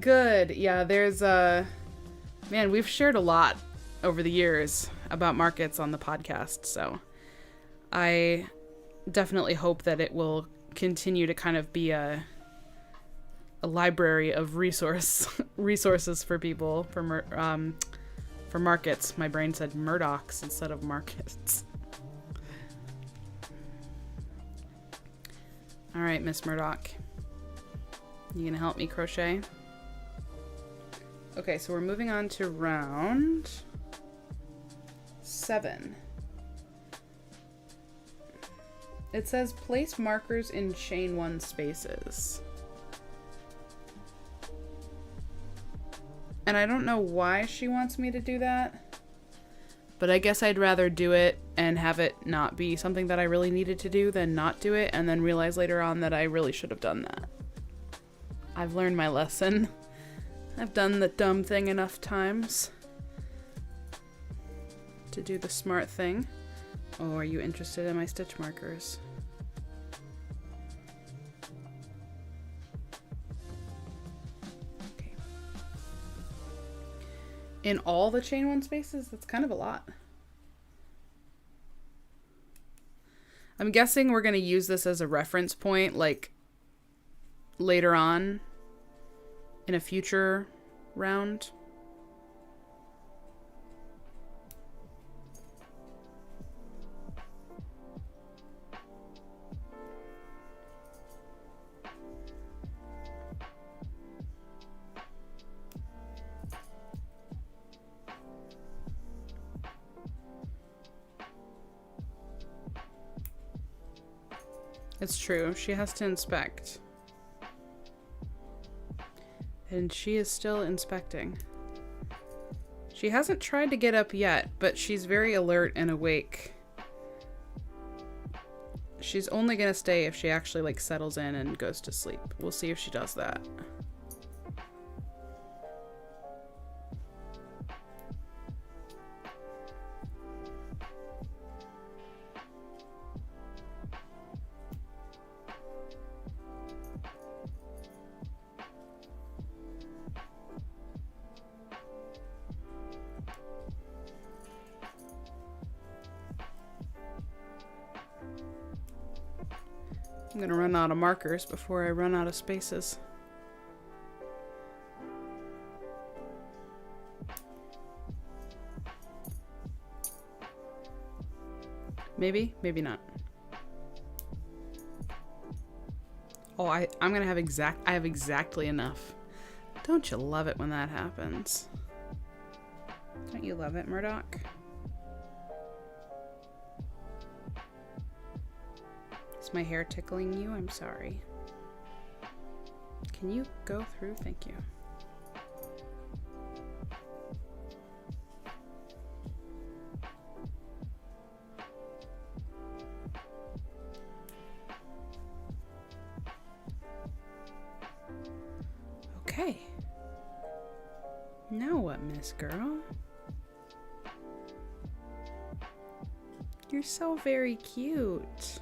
Good. Yeah, there's man, we've shared a lot over the years about markets on the podcast, so I definitely hope that it will continue to kind of be a library of resources for people for markets. My brain said Murdochs instead of markets. All right, Miss Murdoch, you gonna help me crochet? Okay, so we're moving on to round 7. It says place markers in chain 1 spaces. And I don't know why she wants me to do that, but I guess I'd rather do it and have it not be something that I really needed to do than not do it and then realize later on that I really should have done that. I've learned my lesson. I've done the dumb thing enough times to do the smart thing. Oh, are you interested in my stitch markers? Okay. In all the chain 1 spaces? That's kind of a lot. I'm guessing we're going to use this as a reference point, like later on in a future round. It's true, she has to inspect. And she is still inspecting. She hasn't tried to get up yet, but she's very alert and awake. She's only gonna stay if she actually like settles in and goes to sleep. We'll see if she does that. I'm gonna run out of markers before I run out of spaces. Maybe, maybe not. Oh, I'm gonna have I have exactly enough. Don't you love it when that happens? Don't you love it, Murdoch? Is my hair tickling you? I'm sorry. Can you go through? Thank you. Okay. Now what, Miss Girl? You're so very cute.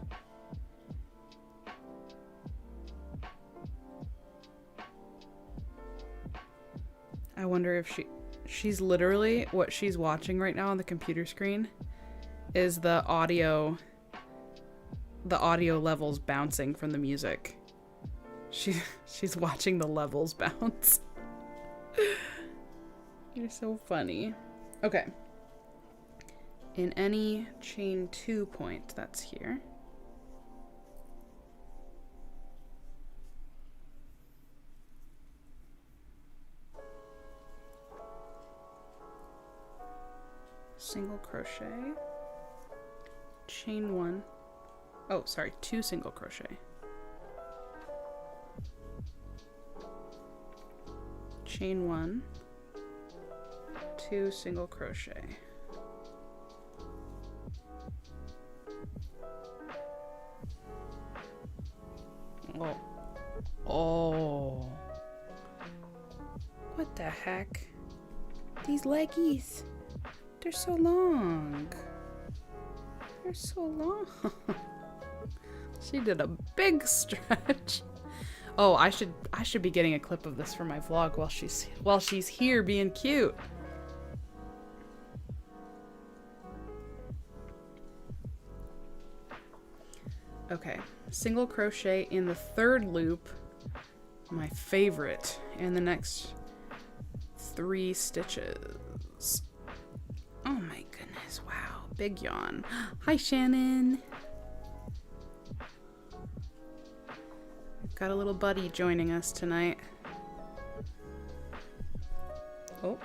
I wonder if she's literally, what she's watching right now on the computer screen is the audio levels bouncing from the music. She's watching the levels bounce. You're so funny. Okay. In any chain 2 point, that's here. Single crochet, chain 1. Oh, sorry, 2 single crochet. Chain 1, 2 single crochet. Oh. Oh. What the heck? These leggies. They're so long. They're so long. She did a big stretch. Oh, I should be getting a clip of this for my vlog while she's here being cute. Okay, single crochet in the 3rd loop, my favorite, and the next 3 stitches. Oh my goodness, wow, big yawn. Hi, Shannon. We've got a little buddy joining us tonight. Oh,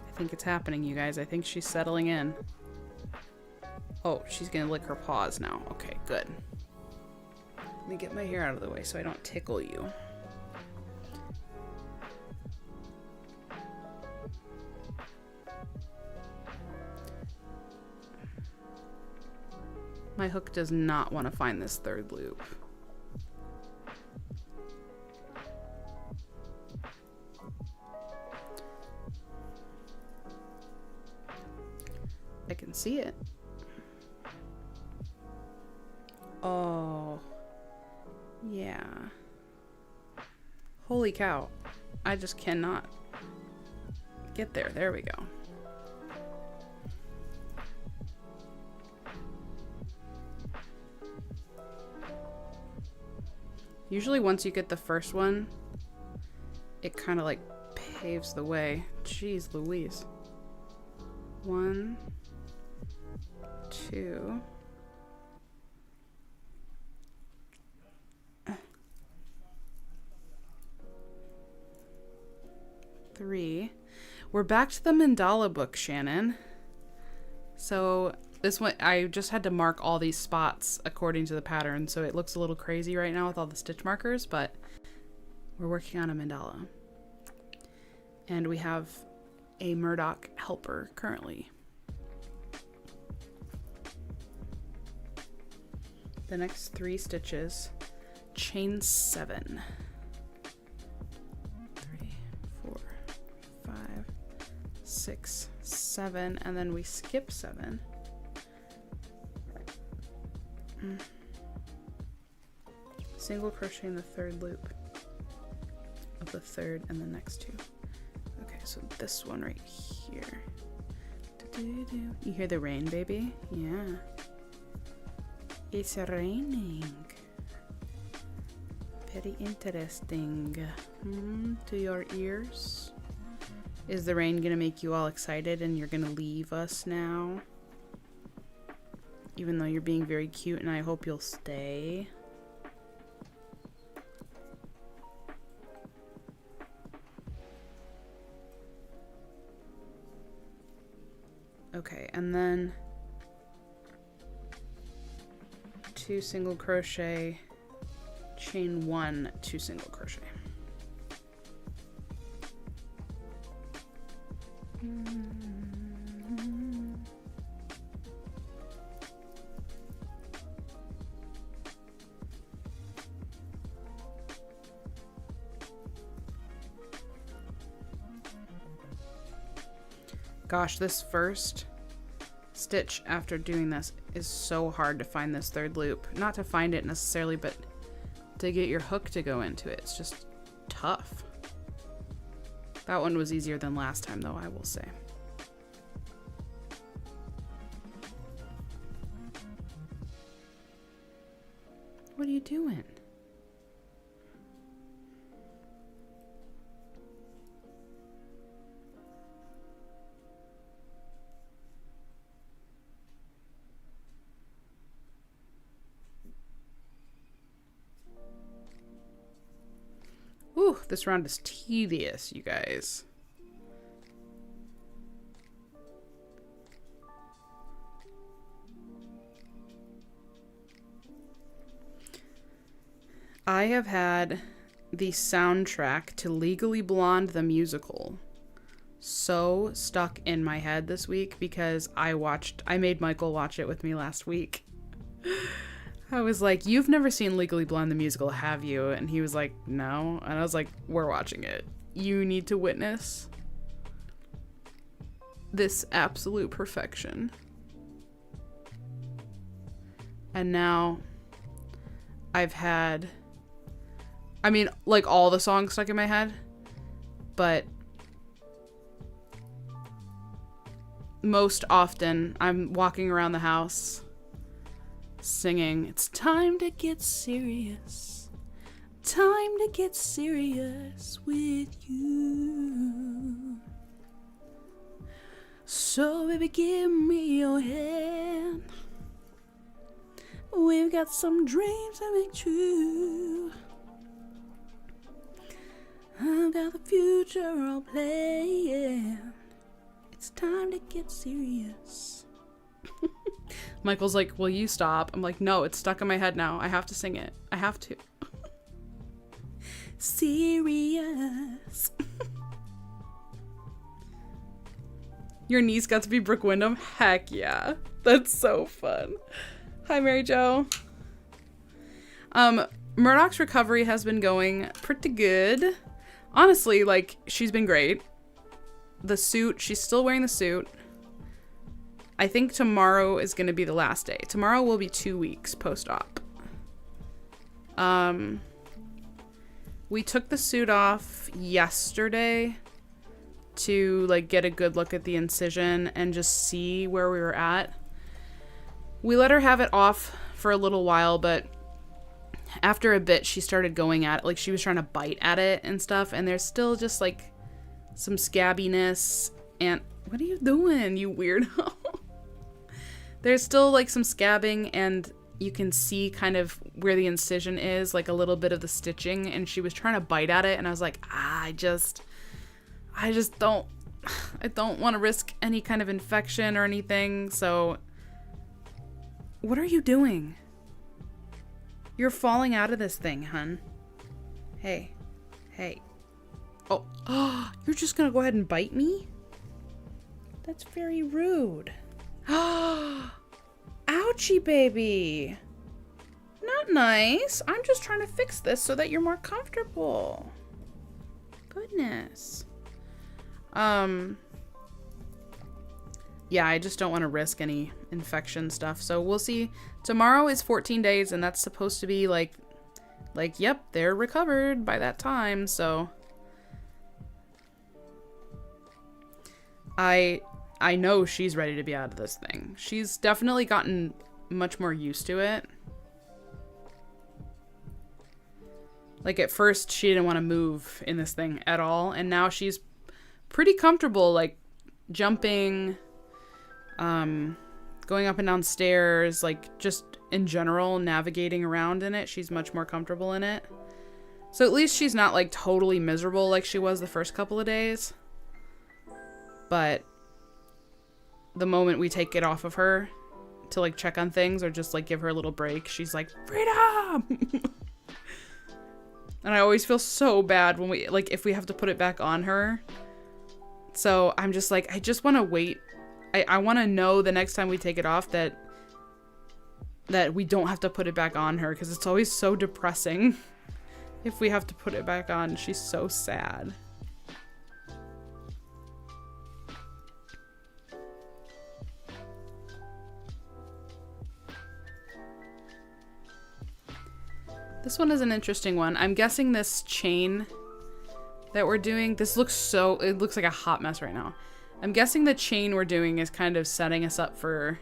I think it's happening, you guys. I think she's settling in. Oh, she's gonna lick her paws now. Okay, good. Let me get my hair out of the way so I don't tickle you. My hook does not want to find this 3rd loop. I can see it. Oh, yeah. Holy cow. I just cannot get there. There we go. Usually once you get the first one, it kind of like paves the way. Jeez Louise. 1, 2. 3. We're back to the mandala book, Shannon. So this one, I just had to mark all these spots according to the pattern, so it looks a little crazy right now with all the stitch markers, but we're working on a mandala. And we have a Murdoch helper currently. The next 3 stitches, chain 7. 3, 4, 5, 6, 7, and then we skip 7. Single crochet in the 3rd loop of the 3rd and the next 2. Okay, so this one right here. You hear the rain, baby? Yeah. It's raining. Very interesting. To your ears? Is the rain gonna make you all excited and you're gonna leave us now? Even though you're being very cute and I hope you'll stay. Okay, and then 2 single crochet, chain 1, 2 single crochet. Gosh, this first stitch after doing this is so hard to find this 3rd loop. Not to find it necessarily, but to get your hook to go into it. It's just tough. That one was easier than last time, though, I will say. What are you doing? Ooh, this round is tedious, you guys. I have had the soundtrack to Legally Blonde the musical so stuck in my head this week because I made Michael watch it with me last week. I was like, "You've never seen Legally Blonde the musical, have you?" And he was like, "No." And I was like, "We're watching it. You need to witness this absolute perfection." And now I've had, I mean, like all the songs stuck in my head, but most often I'm walking around the house singing, "It's time to get serious. Time to get serious with you. So baby, give me your hand. We've got some dreams to make true. I've got the future all playing. It's time to get serious." Michael's like, "Will you stop?" I'm like, "No, it's stuck in my head now. I have to sing it. I have to." Serious. Your niece got to be Brooke Wyndham? Heck yeah. That's so fun. Hi, Mary Jo. Murdoch's recovery has been going pretty good. Honestly, like, she's been great. The suit, she's still wearing the suit. I think tomorrow is going to be the last day. Tomorrow will be 2 weeks post-op. We took the suit off yesterday to, like, get a good look at the incision and just see where we were at. We let her have it off for a little while, but after a bit, she started going at it. Like, she was trying to bite at it and stuff, and there's still just, like, some scabbiness. And what are you doing, you weirdo? There's still, like, some scabbing, and you can see kind of where the incision is, like, a little bit of the stitching, and she was trying to bite at it, and I was like, I don't want to risk any kind of infection or anything, so what are you doing? You're falling out of this thing, hun. Hey. Oh, you're just gonna go ahead and bite me? That's very rude. Ouchie, baby. Not nice. I'm just trying to fix this so that you're more comfortable. Goodness. Yeah, I just don't want to risk any infection stuff. So we'll see. Tomorrow is 14 days, and that's supposed to be like, yep, they're recovered by that time. So I know she's ready to be out of this thing. She's definitely gotten much more used to it. Like, at first, she didn't want to move in this thing at all, and now she's pretty comfortable, like, jumping, going up and down stairs, like, just in general, navigating around in it. She's much more comfortable in it. So at least she's not, like, totally miserable like she was the first couple of days. But the moment we take it off of her to, like, check on things or just, like, give her a little break, she's like, freedom! And I always feel so bad when we, like, if we have to put it back on her. So I'm just like, I just want to wait. I want to know the next time we take it off that we don't have to put it back on her, because it's always so depressing if we have to put it back on. She's so sad. This one is an interesting one. I'm guessing this chain that we're doing. This looks it looks like a hot mess right now. I'm guessing the chain we're doing is kind of setting us up for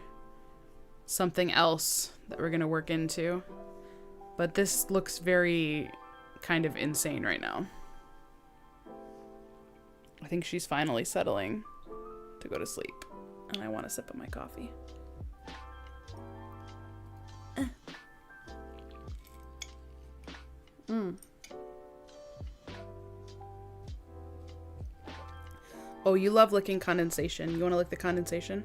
something else that we're going to work into. But this looks very kind of insane right now. I think she's finally settling to go to sleep. And I want a sip of my coffee. Oh, you love licking condensation. You want to lick the condensation?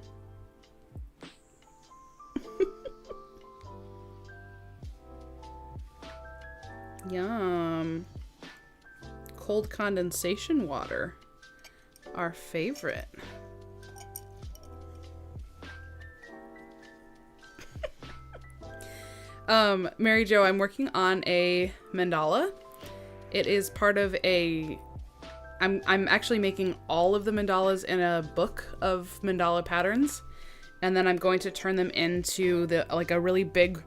Yum. Cold condensation water. Our favorite. Mary Jo, I'm working on a mandala. It is part of a... I'm actually making all of the mandalas in a book of mandala patterns. And then I'm going to turn them into like a really big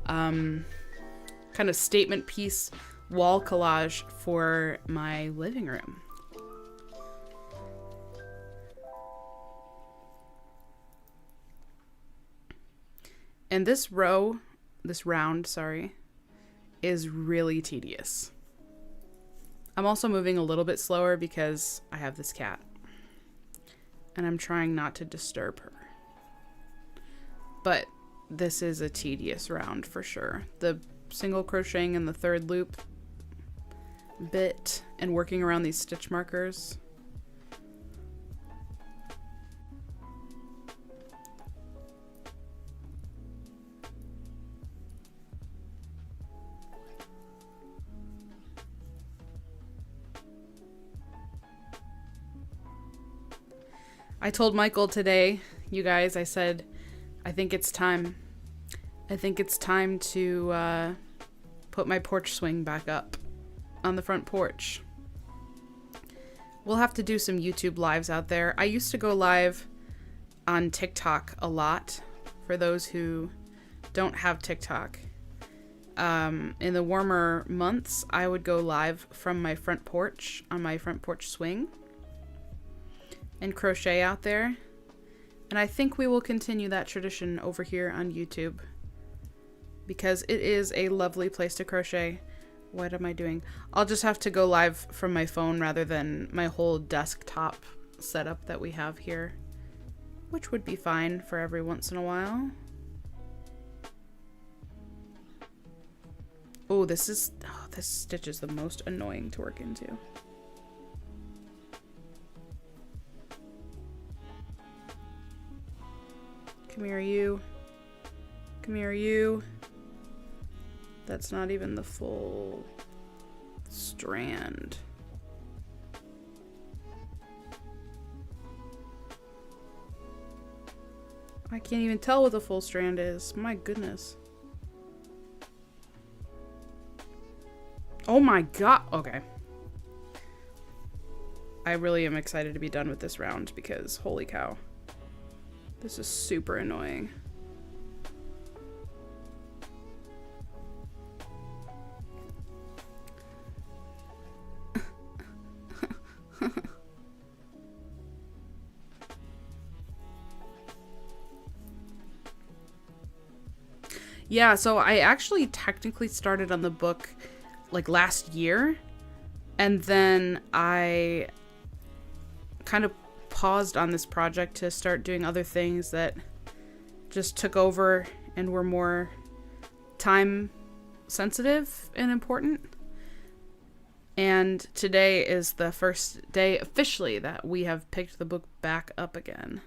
kind of statement piece wall collage for my living room. And this round, sorry, is really tedious. I'm also moving a little bit slower because I have this cat. And I'm trying not to disturb her. But this is a tedious round for sure. The single crocheting in the third loop bit and working around these stitch markers. I told Michael today, you guys, I said, I think it's time. I think it's time to put my porch swing back up on the front porch. We'll have to do some YouTube lives out there. I used to go live on TikTok a lot, for those who don't have TikTok. In the warmer months, I would go live from my front porch, on my front porch swing, and crochet out there. And I think we will continue that tradition over here on YouTube, because it is a lovely place to crochet. What am I doing? I'll just have to go live from my phone rather than my whole desktop setup that we have here, which would be fine for every once in a while. Oh, this stitch is the most annoying to work into. Come here, you. Come here, you. That's not even the full strand. I can't even tell what the full strand is. My goodness. Oh my god. Okay. I really am excited to be done with this round because holy cow. This is super annoying. Yeah, so I actually technically started on the book like last year, and then I kind of paused on this project to start doing other things that just took over and were more time sensitive and important. And today is the first day officially that we have picked the book back up again.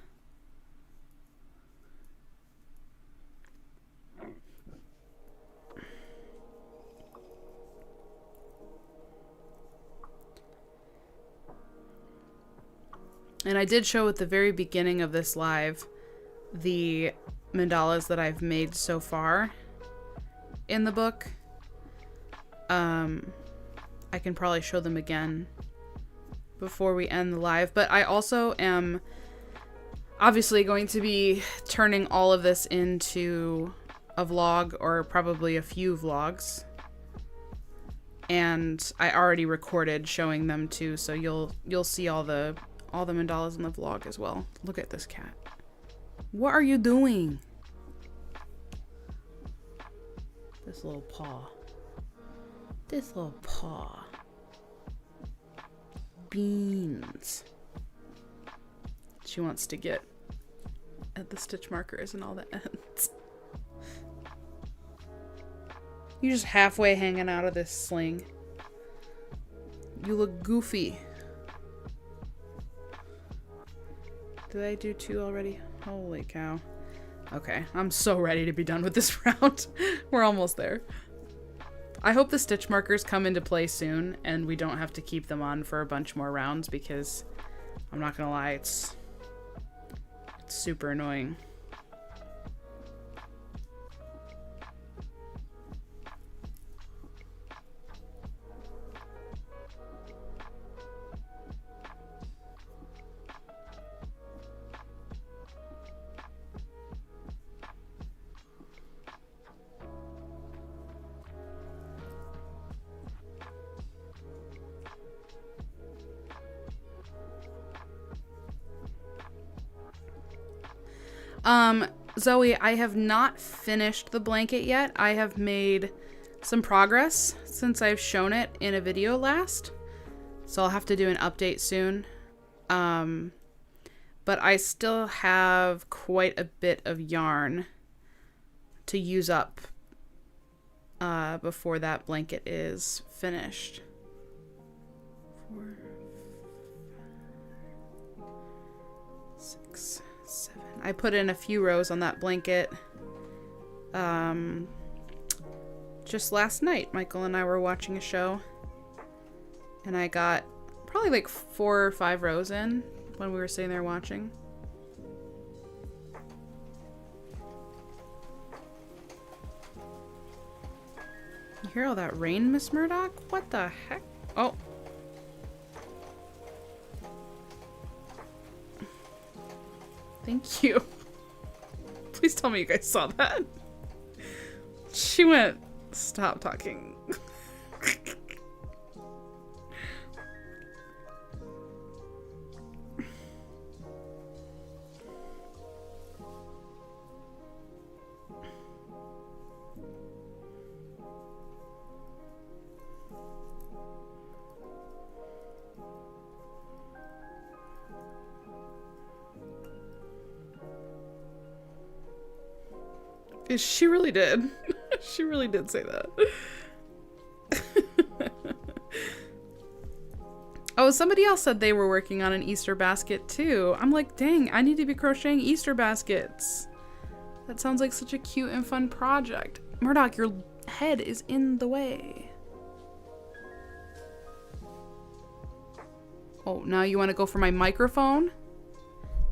And I did show at the very beginning of this live the mandalas that I've made so far in the book. I can probably show them again before we end the live. But I also am obviously going to be turning all of this into a vlog, or probably a few vlogs. and I already recorded showing them too, so you'll see all the mandalas in the vlog as well. Look at this cat. What are you doing? This little paw. This little paw. Beans. She wants to get at the stitch markers and all the ends. You're just halfway hanging out of this sling. You look goofy. Did I do 2 already? Holy cow. Okay, I'm so ready to be done with this round. We're almost there. I hope the stitch markers come into play soon and we don't have to keep them on for a bunch more rounds, because I'm not gonna lie, it's super annoying. Zoe, I have not finished the blanket yet. I have made some progress since I've shown it in a video last. So I'll have to do an update soon. But I still have quite a bit of yarn to use up before that blanket is finished. 4, 5, 6, 7. I put in a few rows on that blanket just last night. Michael and I were watching a show, and I got probably like 4 or 5 rows in when we were sitting there watching. You hear all that rain, Miss Murdoch? What the heck? Oh. Thank you. Please tell me you guys saw that. She went, stop talking. She really did. She really did say that. Oh, somebody else said they were working on an Easter basket too. I'm like, dang, I need to be crocheting Easter baskets. That sounds like such a cute and fun project. Murdoch, your head is in the way. Oh, now you want to go for my microphone?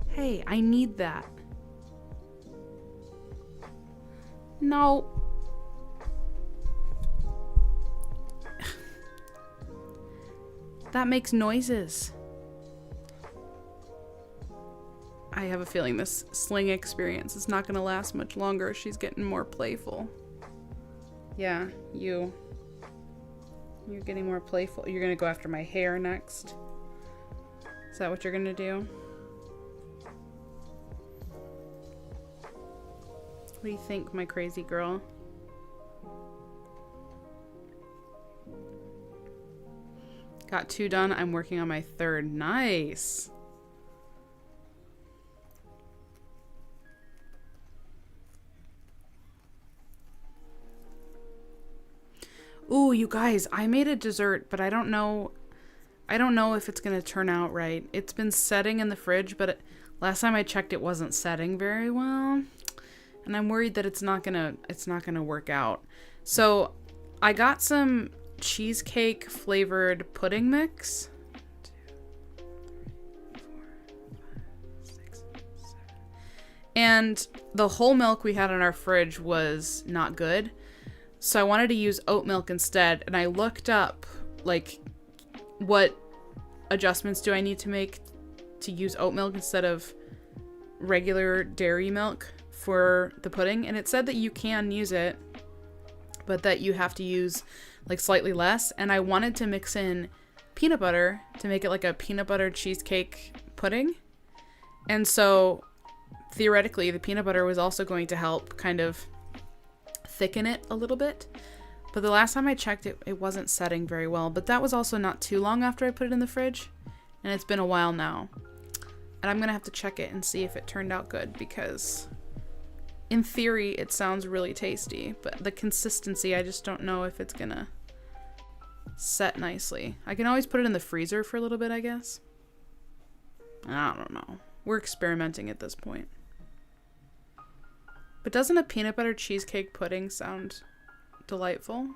Hey, I need that. No. That makes noises. I have a feeling this sling experience is not going to last much longer. She's getting more playful. Yeah, you're getting more playful. You're going to go after my hair next. Is that what you're going to do? What do you think, my crazy girl? Got 2 done. I'm working on my 3rd. Nice. Ooh, you guys, I made a dessert, but I don't know if it's going to turn out right. It's been setting in the fridge, but last time I checked it wasn't setting very well. And I'm worried that it's not gonna work out. So I got some cheesecake flavored pudding mix. 2, 3, 4, 5, 6, 7. And the whole milk we had in our fridge was not good. So I wanted to use oat milk instead. And I looked up like what adjustments do I need to make to use oat milk instead of regular dairy milk for the pudding, and it said that you can use it, but that you have to use like slightly less. And I wanted to mix in peanut butter to make it like a peanut butter cheesecake pudding. And so theoretically the peanut butter was also going to help kind of thicken it a little bit. But the last time I checked it wasn't setting very well. But that was also not too long after I put it in the fridge. And it's been a while now. And I'm going to have to check it and see if it turned out good, because in theory it sounds really tasty. But the consistency, I just don't know if it's going to set nicely. I can always put it in the freezer for a little bit, I guess. I don't know. We're experimenting at this point. But doesn't a peanut butter cheesecake pudding sound delightful?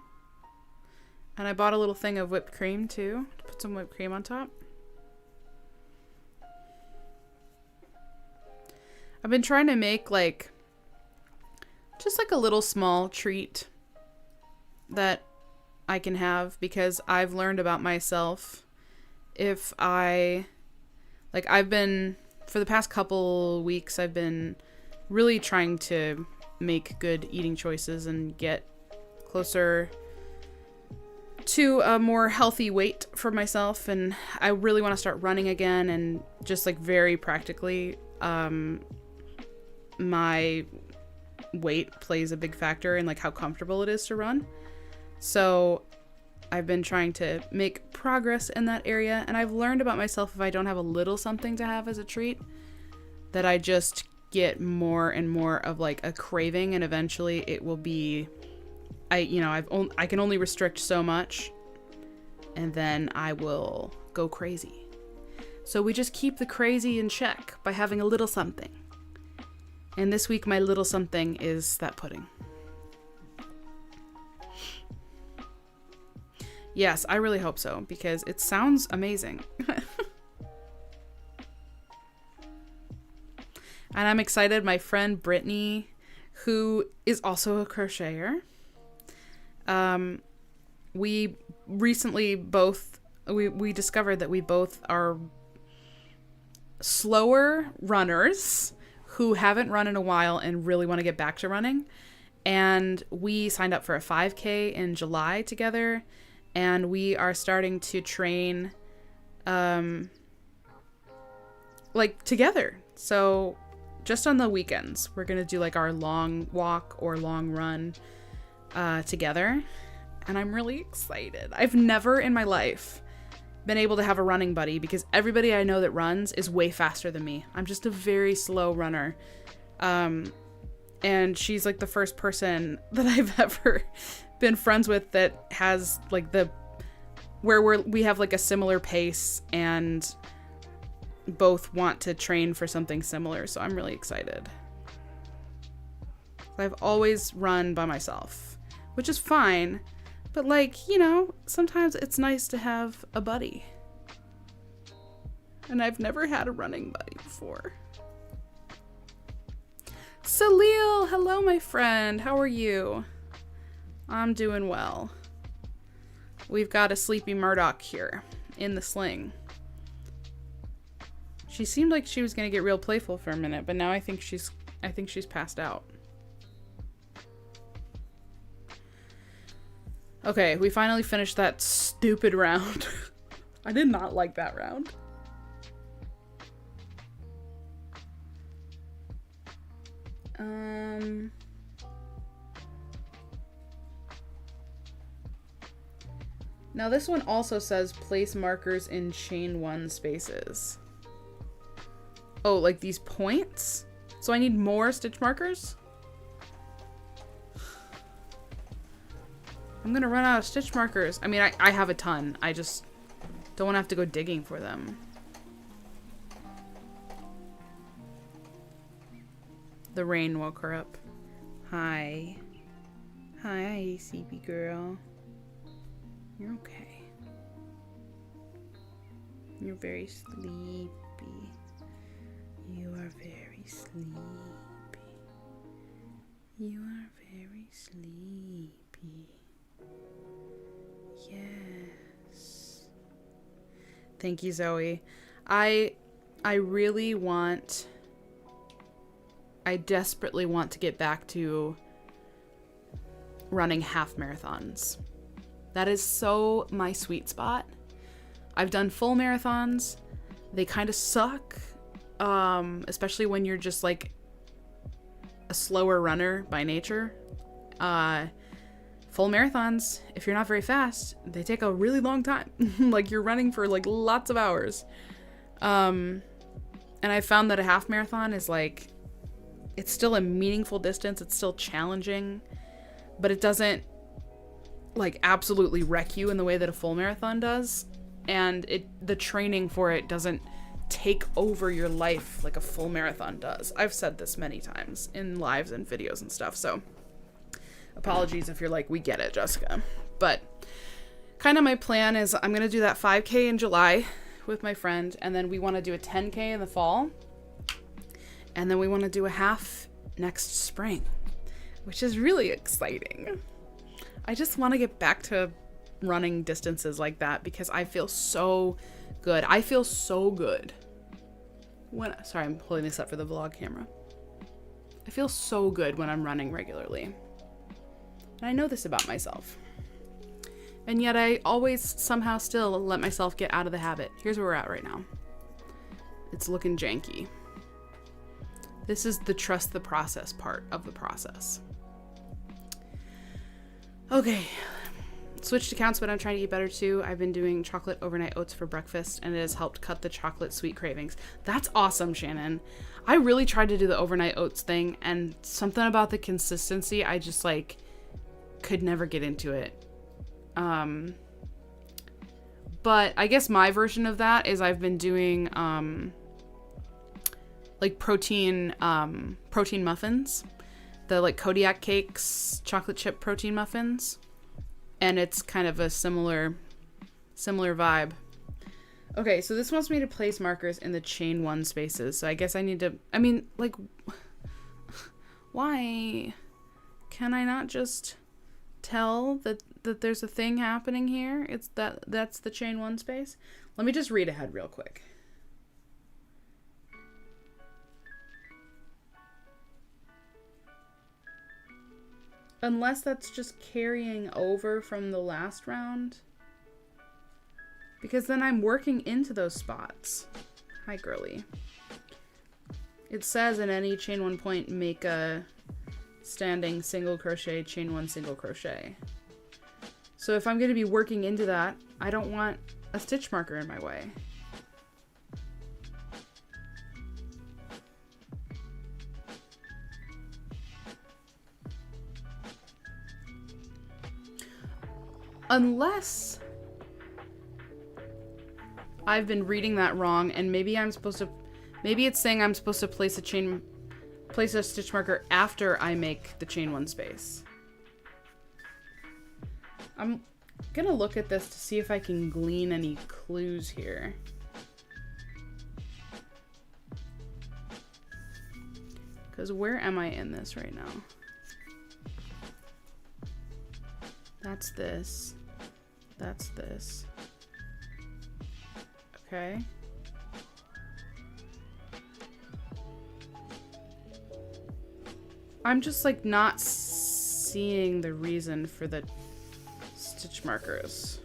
And I bought a little thing of whipped cream too, to put some whipped cream on top. I've been trying to make like just like a little small treat that I can have, because I've learned about myself. If I've been, for the past couple weeks, I've been really trying to make good eating choices and get closer to a more healthy weight for myself. And I really want to start running again, and just like very practically, my weight plays a big factor in like how comfortable it is to run. So I've been trying to make progress in that area, and I've learned about myself, if I don't have a little something to have as a treat, that I just get more and more of like a craving, and eventually it will be, I can only restrict so much, and then I will go crazy. So we just keep the crazy in check by having a little something. And this week my little something is that pudding. Yes, I really hope so, because it sounds amazing. And I'm excited. My friend Brittany, who is also a crocheter, we recently both, we discovered that we both are slower runners who haven't run in a while and really want to get back to running. And we signed up for a 5K in July together. And we are starting to train, like together. So just on the weekends, we're going to do like our long walk or long run, together. And I'm really excited. I've never in my life been able to have a running buddy, because everybody I know that runs is way faster than me. I'm just a very slow runner. And she's like the first person that I've ever been friends with that has like we have like a similar pace and both want to train for something similar. So I'm really excited. I've always run by myself, which is fine. But like, sometimes it's nice to have a buddy. And I've never had a running buddy before. Salil, hello my friend. How are you? I'm doing well. We've got a sleepy Murdoch here in the sling. She seemed like she was gonna get real playful for a minute, but now I think she's passed out. Okay, we finally finished that stupid round. I did not like that round. Now this one also says place markers in chain 1 spaces. Oh, like these points? So I need more stitch markers? I'm gonna run out of stitch markers. I mean, I have a ton. I just don't want to have to go digging for them. The rain woke her up. Hi. Hi, sleepy girl. You're okay. You're very sleepy. You are very sleepy. You are very sleepy. Yes. Thank you, Zoe. I desperately want to get back to running half marathons. That is so my sweet spot. I've done full marathons. They kind of suck, especially when you're just like a slower runner by nature. Full marathons, if you're not very fast, they take a really long time. Like you're running for like lots of hours. And I found that a half marathon is like, it's still a meaningful distance. It's still challenging, but it doesn't like absolutely wreck you in the way that a full marathon does. And the training for it doesn't take over your life like a full marathon does. I've said this many times in lives and videos and stuff. So apologies if you're like, we get it, Jessica. But kind of my plan is I'm going to do that 5K in July with my friend. And then we want to do a 10K in the fall. And then we want to do a half next spring, which is really exciting. I just want to get back to running distances like that because I feel so good. I feel so good sorry, I'm holding this up for the vlog camera. I feel so good when I'm running regularly. And I know this about myself. And yet I always somehow still let myself get out of the habit. Here's where we're at right now. It's looking janky. This is the trust the process part of the process. Okay. Switched accounts, but I'm trying to eat better too. I've been doing chocolate overnight oats for breakfast, and it has helped cut the chocolate sweet cravings. That's awesome, Shannon. I really tried to do the overnight oats thing, and something about the consistency, I just like could never get into it. But I guess my version of that is I've been doing like protein muffins, the like Kodiak Cakes chocolate chip protein muffins. And it's kind of a similar vibe. Okay, so this wants me to place markers in the chain 1 spaces. So I guess I need to, I mean, like, why can I not just tell that there's a thing happening here? It's that's the chain 1 space. Let me just read ahead real quick. Unless that's just carrying over from the last round. Because then I'm working into those spots. Hi, girly. It says in any chain 1 point, make a standing single crochet, chain 1 single crochet. So if I'm going to be working into that, I don't want a stitch marker in my way. Unless I've been reading that wrong, and maybe it's saying I'm supposed to place a stitch marker after I make the chain 1 space. I'm gonna look at this to see if I can glean any clues here. Because where am I in this right now? That's this. That's this. Okay. I'm just like not seeing the reason for the stitch markers.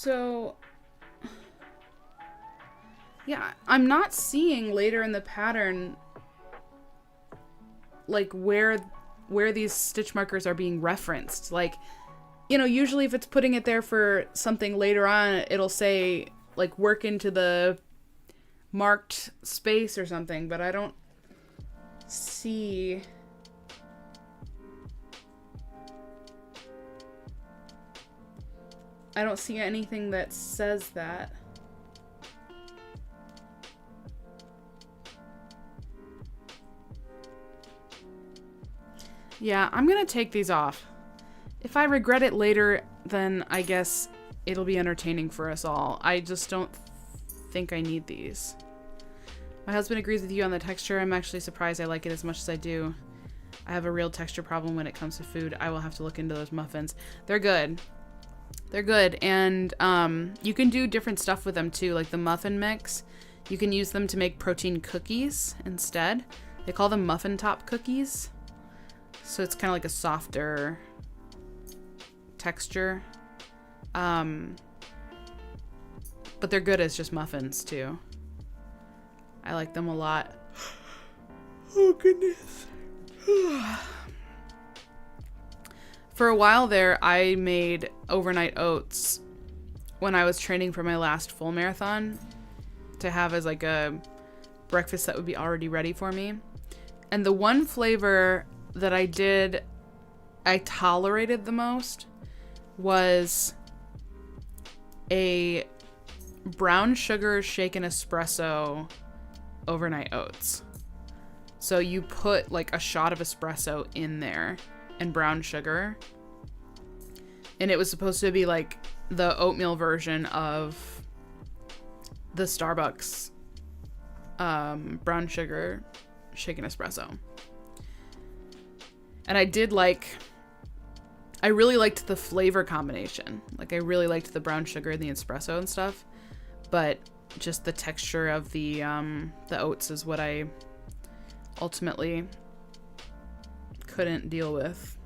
So, yeah, I'm not seeing later in the pattern, like, where these stitch markers are being referenced. Like, you know, usually if it's putting it there for something later on, it'll say, like, work into the marked space or something, but I don't see... I don't see anything that says that. Yeah, I'm gonna take these off. If I regret it later, then I guess it'll be entertaining for us all. I just don't think I need these. My husband agrees with you on the texture. I'm actually surprised I like it as much as I do. I have a real texture problem when it comes to food. I will have to look into those muffins. They're good. They're good. And you can do different stuff with them too, like the muffin mix. You can use them to make protein cookies instead. They call them muffin top cookies. So it's kind of like a softer texture. But they're good as just muffins too. I like them a lot. Oh goodness. For a while there, I made overnight oats when I was training for my last full marathon to have as like a breakfast that would be already ready for me. And the one flavor that I tolerated the most was a brown sugar shaken espresso overnight oats. So you put like a shot of espresso in there and brown sugar. And it was supposed to be like the oatmeal version of the Starbucks brown sugar shaken espresso. And I really liked the flavor combination. Like I really liked the brown sugar and the espresso and stuff. But just the texture of the oats is what I ultimately couldn't deal with.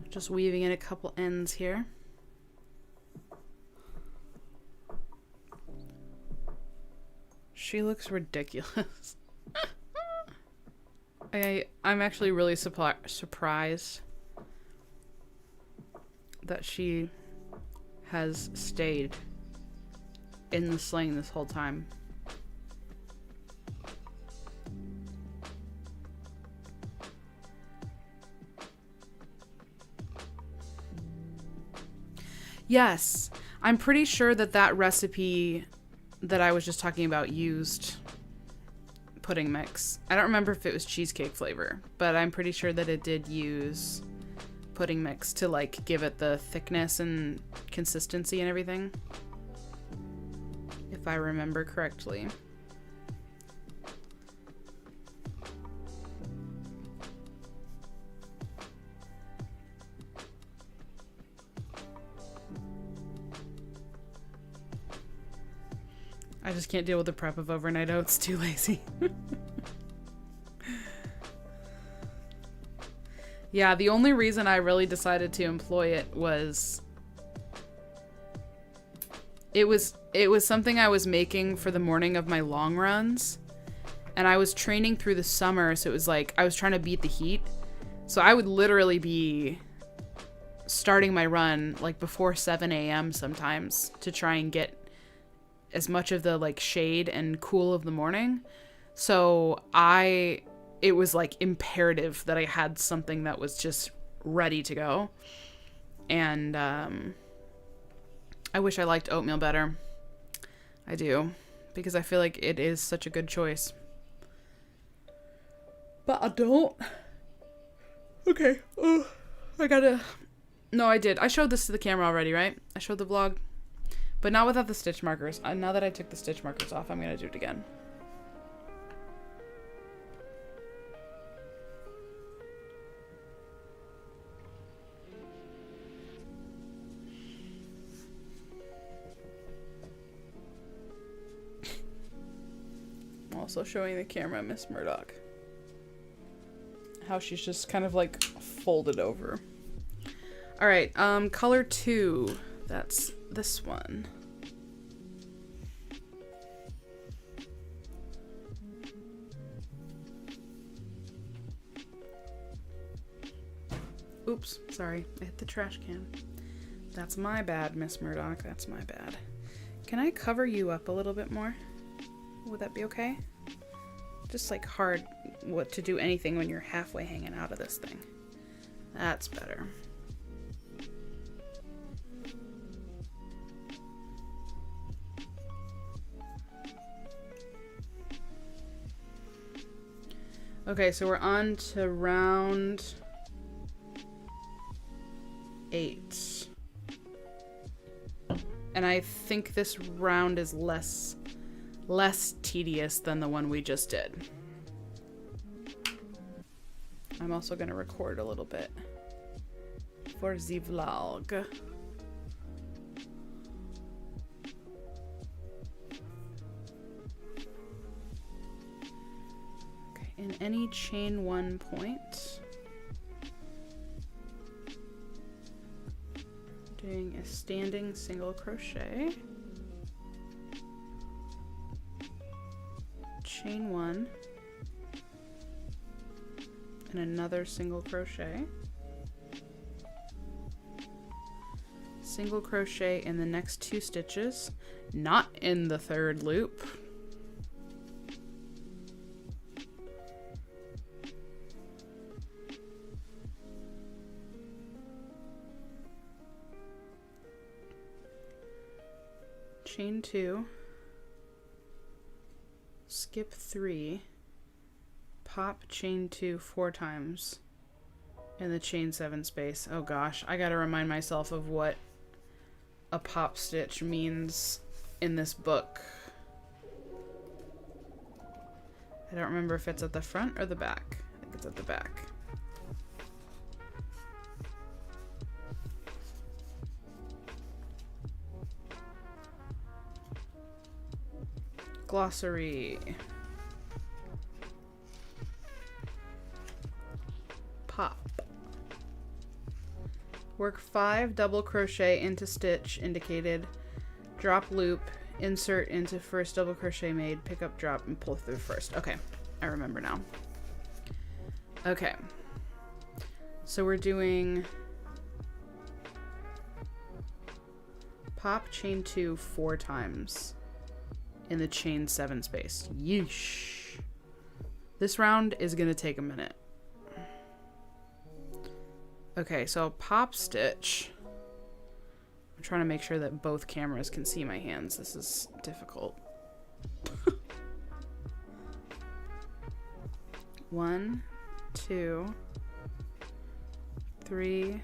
Just weaving in a couple ends here. She looks ridiculous. I'm actually really surprised that she has stayed in the sling this whole time. Yes, I'm pretty sure that recipe that I was just talking about used pudding mix. I don't remember if it was cheesecake flavor, but I'm pretty sure that it did use pudding mix to like give it the thickness and consistency and everything, if I remember correctly. I just can't deal with the prep of overnight oats. Too lazy. Yeah, the only reason I really decided to employ it was it was something I was making for the morning of my long runs, and I was training through the summer, so it was like I was trying to beat the heat. So I would literally be starting my run like before 7 a.m. sometimes to try and get as much of the like shade and cool of the morning. So it was like imperative that I had something that was just ready to go. And I wish I liked oatmeal better. I do, because I feel like it is such a good choice. But I don't. Okay. Oh, No, I did. I showed this to the camera already, right? I showed the vlog. But not without the stitch markers. Now that I took the stitch markers off, I'm going to do it again. I'm also showing the camera Miss Murdoch. How she's just kind of like folded over. Alright, color 2. That's this one. Oops, sorry. I hit the trash can. That's my bad, Miss Murdoch. That's my bad. Can I cover you up a little bit more? Would that be okay? Just like hard what to do anything when you're halfway hanging out of this thing. That's better. Okay, so we're on to round 8. And I think this round is less tedious than the one we just did. I'm also going to record a little bit for the vlog. Okay, in any chain 1 point, doing a standing single crochet, chain 1, and another single crochet, single crochet in the next 2 stitches, not in the 3rd loop, chain 2, skip 3, pop chain 2 4 times in the chain 7 space. Oh gosh, I gotta remind myself of what a pop stitch means in this book. I don't remember if it's at the front or the back. I think it's at the back. Glossary. Pop. Work 5 double crochet into stitch indicated, drop loop, insert into first double crochet made, pick up, drop, and pull through first. Okay, I remember now. Okay, so we're doing pop chain 2 4 times in the chain 7 space. Yeesh. This round is gonna take a minute. Okay, so pop stitch. I'm trying to make sure that both cameras can see my hands. This is difficult. 1, 2, 3,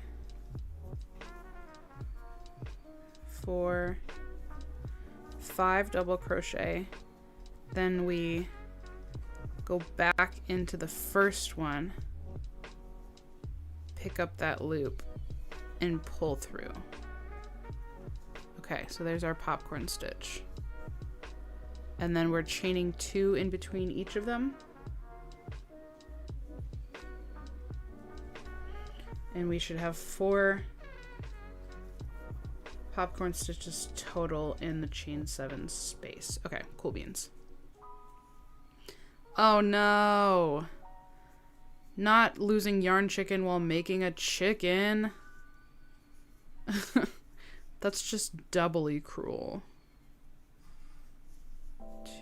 4, 5 double crochet. Then we go back into the first one, pick up that loop, and pull through. Okay, so there's our popcorn stitch. And then we're chaining 2 in between each of them. And we should have 4 popcorn stitches total in the chain 7 space. Okay, cool beans. Oh no! Not losing yarn chicken while making a chicken. That's just doubly cruel.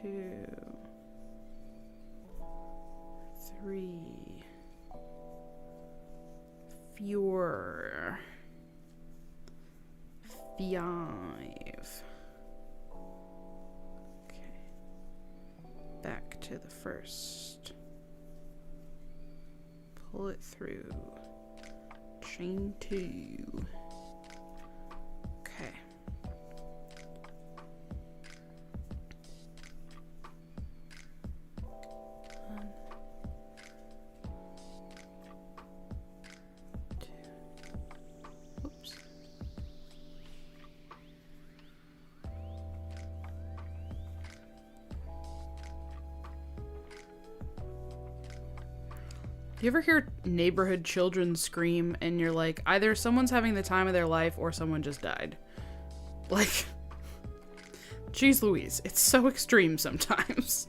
2, 3, 4, 5. Okay. Back to the first. Pull it through. Chain 2. Okay. Oops. You ever hear neighborhood children scream and you're like, either someone's having the time of their life or someone just died? Like, geez Louise, it's so extreme sometimes.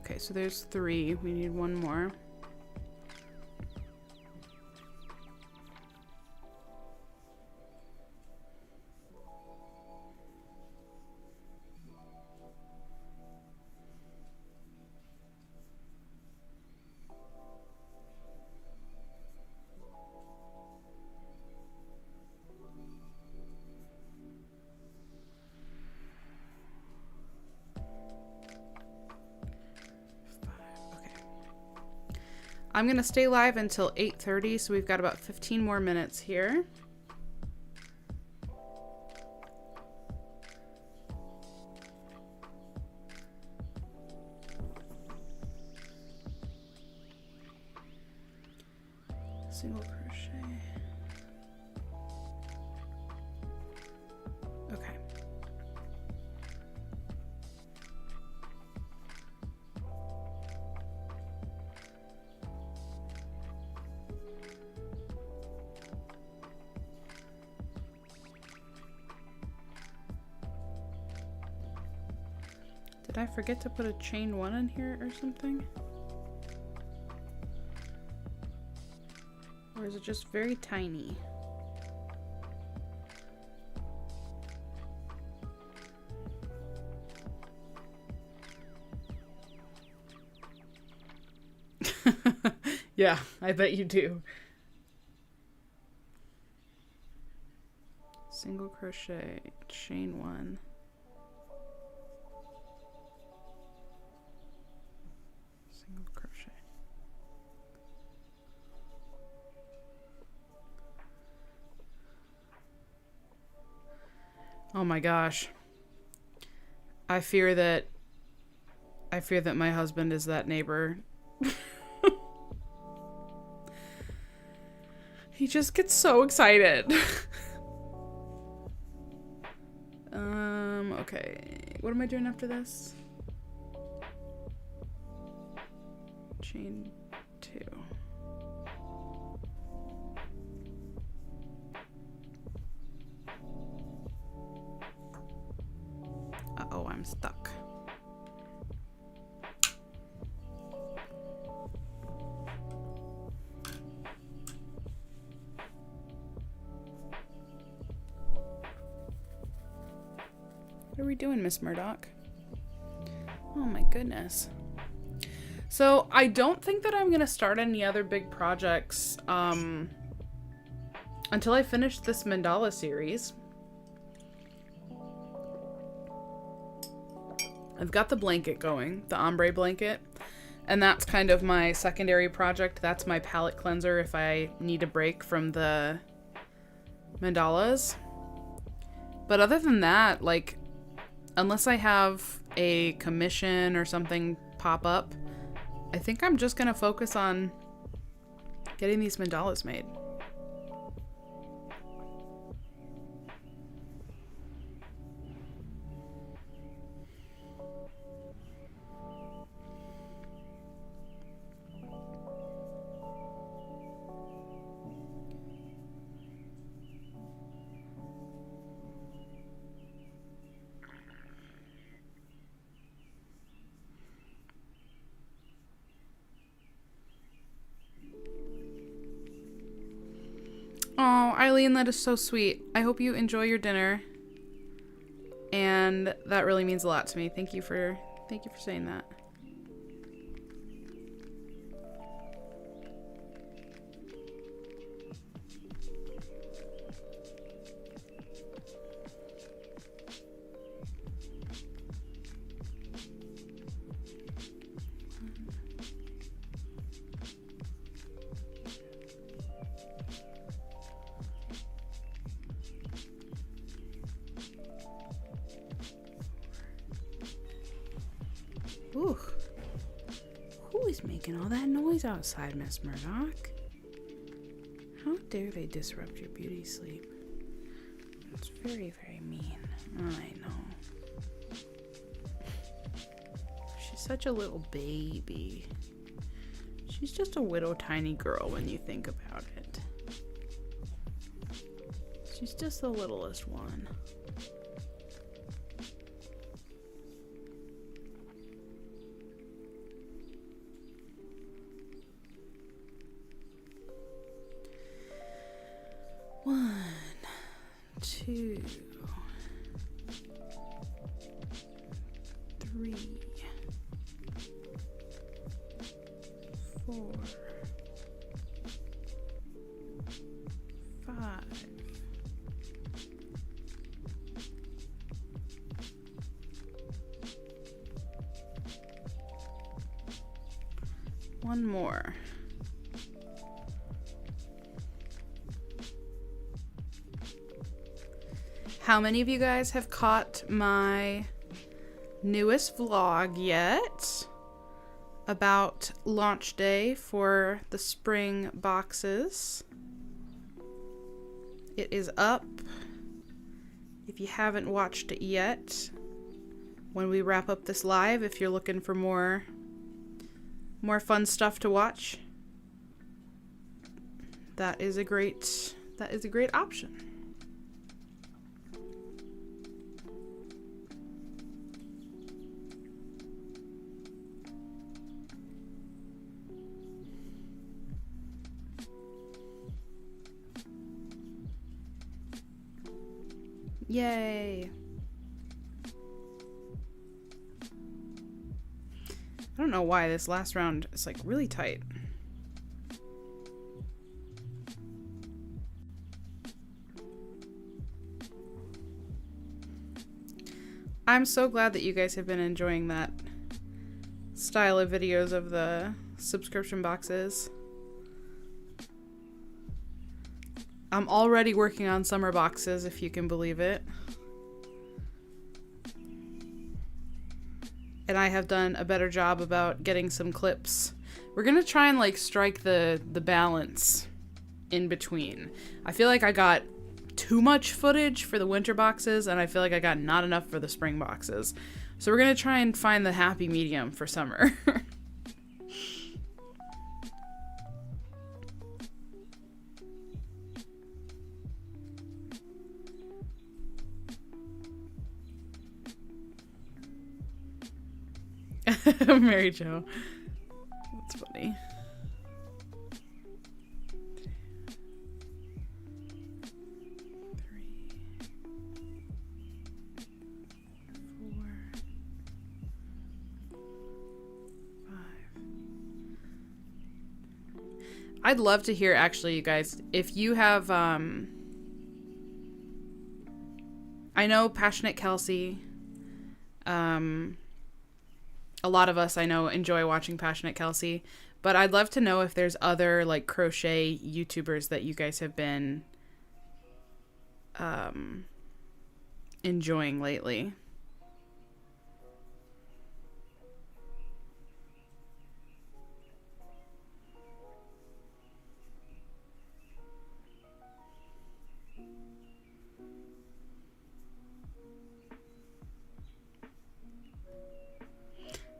Okay, so there's 3. We need 1 more. I'm gonna stay live until 8:30, so we've got about 15 more minutes here. Single crochet. Okay. Did I forget to put a chain 1 in here or something? Or is it just very tiny? Yeah, I bet you do. Single crochet, chain 1. Single crochet. Oh my gosh. I fear that my husband is that neighbor. He just gets so excited. Okay. What am I doing after this? Chain 2. Uh-oh, I'm stuck. What are we doing, Miss Murdoch? Oh my goodness. So I don't think that I'm gonna start any other big projects until I finish this mandala series. I've got the blanket going, the ombre blanket, and that's kind of my secondary project. That's my palette cleanser if I need a break from the mandalas. But other than that, like, unless I have a commission or something pop up, I think I'm just gonna focus on getting these mandalas made. Oh, Eileen, that is so sweet. I hope you enjoy your dinner. And that really means a lot to me. Thank you for saying that. Ooh. Who is making all that noise outside, Miss Murdoch? How dare they disrupt your beauty sleep? It's very, very mean. I know. She's such a little baby. She's just a little tiny girl when you think about it. She's just the littlest one. One, two, three, 4, 5. One more. how many of you guys have caught my newest vlog yet about launch day for the spring boxes? It is up. If you haven't watched it yet, when we wrap up this live, if you're looking for more fun stuff to watch, that is a great option. Yay. I don't know why this last round is like really tight. I'm so glad that you guys have been enjoying that style of videos of the subscription boxes. I'm already working on summer boxes, if you can believe it. And I have done a better job about getting some clips. We're gonna try and like strike the balance in between. I feel like I got too much footage for the winter boxes, and I feel like I got not enough for the spring boxes. So we're gonna try and find the happy medium for summer. Mary Jo. That's funny. I'd love to hear, actually, you guys, if you have, I know Passionate Kelsey, a lot of us I know enjoy watching Passionate Kelsey, but I'd love to know if there's other like crochet YouTubers that you guys have been enjoying lately.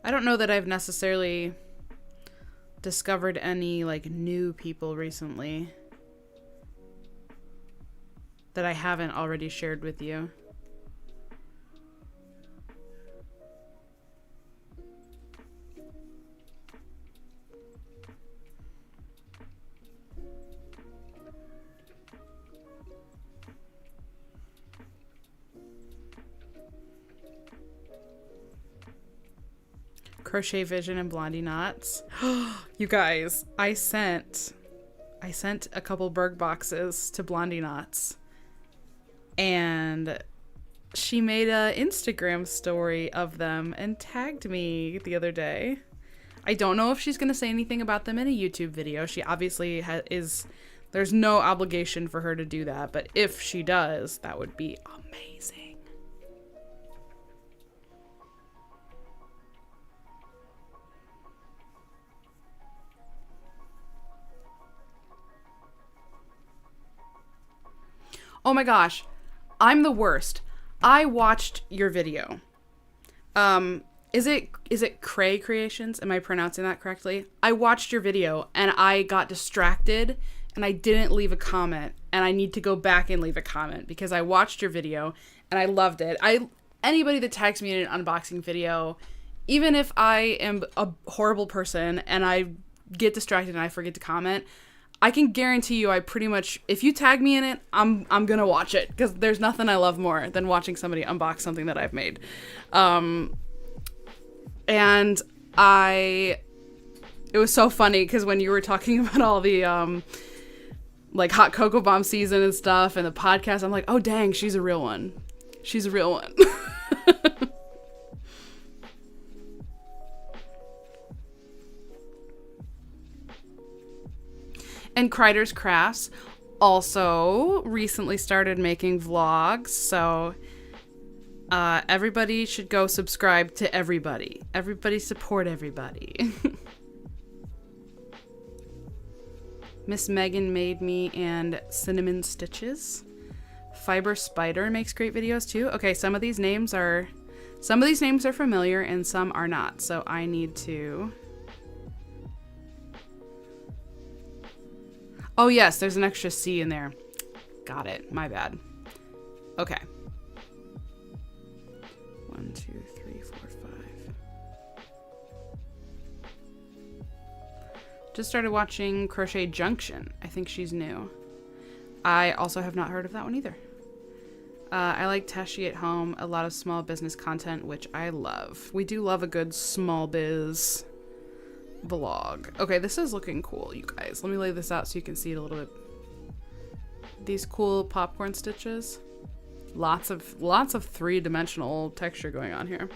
I don't know that I've necessarily discovered any like new people recently that I haven't already shared with you. Crochet Vision and Blondie Knots. You guys, I sent a couple Berg boxes to Blondie Knots, and she made a Instagram story of them and tagged me the other day. I don't know if she's going to say anything about them in a YouTube video. She obviously is, there's no obligation for her to do that, but if she does, that would be amazing. Oh my gosh, I'm the worst. I watched your video. Is it Cray Creations? Am I pronouncing that correctly? I watched your video and I got distracted and I didn't leave a comment, and I need to go back and leave a comment because I watched your video and I loved it. Anybody that tags me in an unboxing video, even if I am a horrible person and I get distracted and I forget to comment, I can guarantee you I pretty much, if you tag me in it, I'm gonna watch it, because there's nothing I love more than watching somebody unbox something that I've made. And it was so funny because when you were talking about all the like hot cocoa bomb season and stuff and the podcast, I'm like, oh dang, she's a real one. She's a real one. And Kreider's Crafts. also recently started making vlogs, so everybody should go subscribe to everybody. Everybody support everybody. Miss Megan made me and Cinnamon Stitches. Fiber Spider makes great videos too. Okay, some of these names are familiar and some are not, so I need to... Oh yes, there's an extra C in there. Got it, my bad. Okay. 1, 2, 3, 4, 5. Just started watching Crochet Junction. I think she's new. I also have not heard of that one either. I like Tashi at Home, a lot of small business content, which I love. We do love a good small biz vlog. Okay, this is looking cool, you guys. Let me lay this out so you can see it a little bit. These cool popcorn stitches. Lots of three-dimensional texture going on here.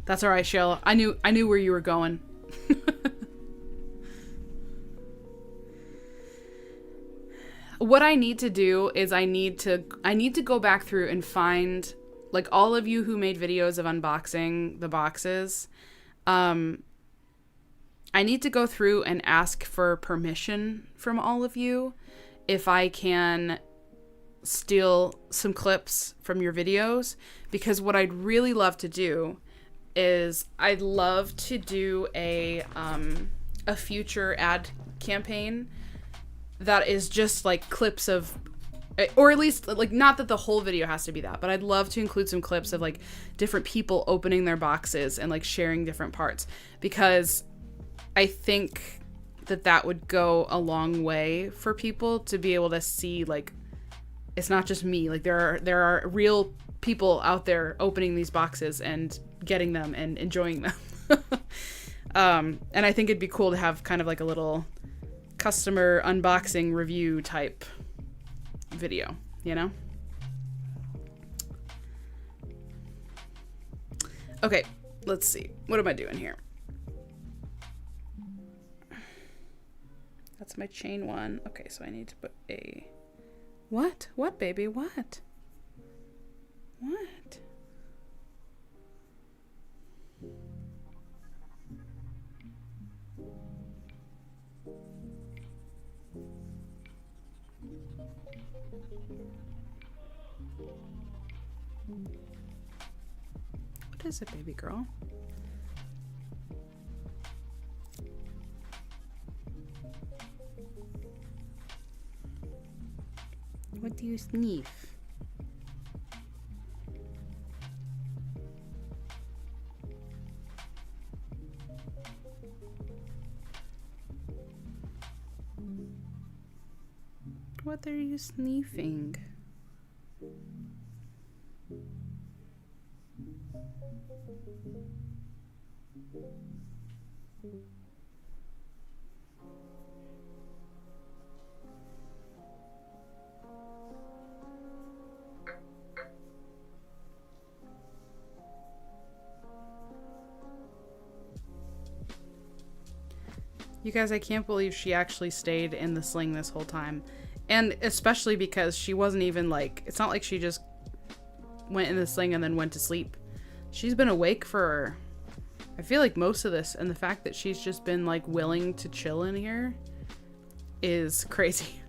That's all right, Shell. I knew where you were going. What I need to do is I need to go back through and find, like, all of you who made videos of unboxing the boxes. I need to go through and ask for permission from all of you if I can steal some clips from your videos, because what I'd really love to do is I'd love to do a future ad campaign that is just like clips of, or at least like, not that the whole video has to be that, but I'd love to include some clips of like different people opening their boxes and like sharing different parts, because I think that would go a long way for people to be able to see, like, it's not just me, like there are real people out there opening these boxes and getting them and enjoying them. And I think it'd be cool to have kind of like a little customer unboxing review type video, you know? Okay, let's see. What am I doing here? That's my chain one. Okay, so I need to put a... What? What, baby? What? What? What is it, baby girl? What do you sniff? What are you sniffing? You guys, I can't believe she actually stayed in the sling this whole time. And especially because she wasn't even like, it's not like she just went in the sling and then went to sleep. She's been awake for, I feel like, most of this. And the fact that she's just been like willing to chill in here is crazy.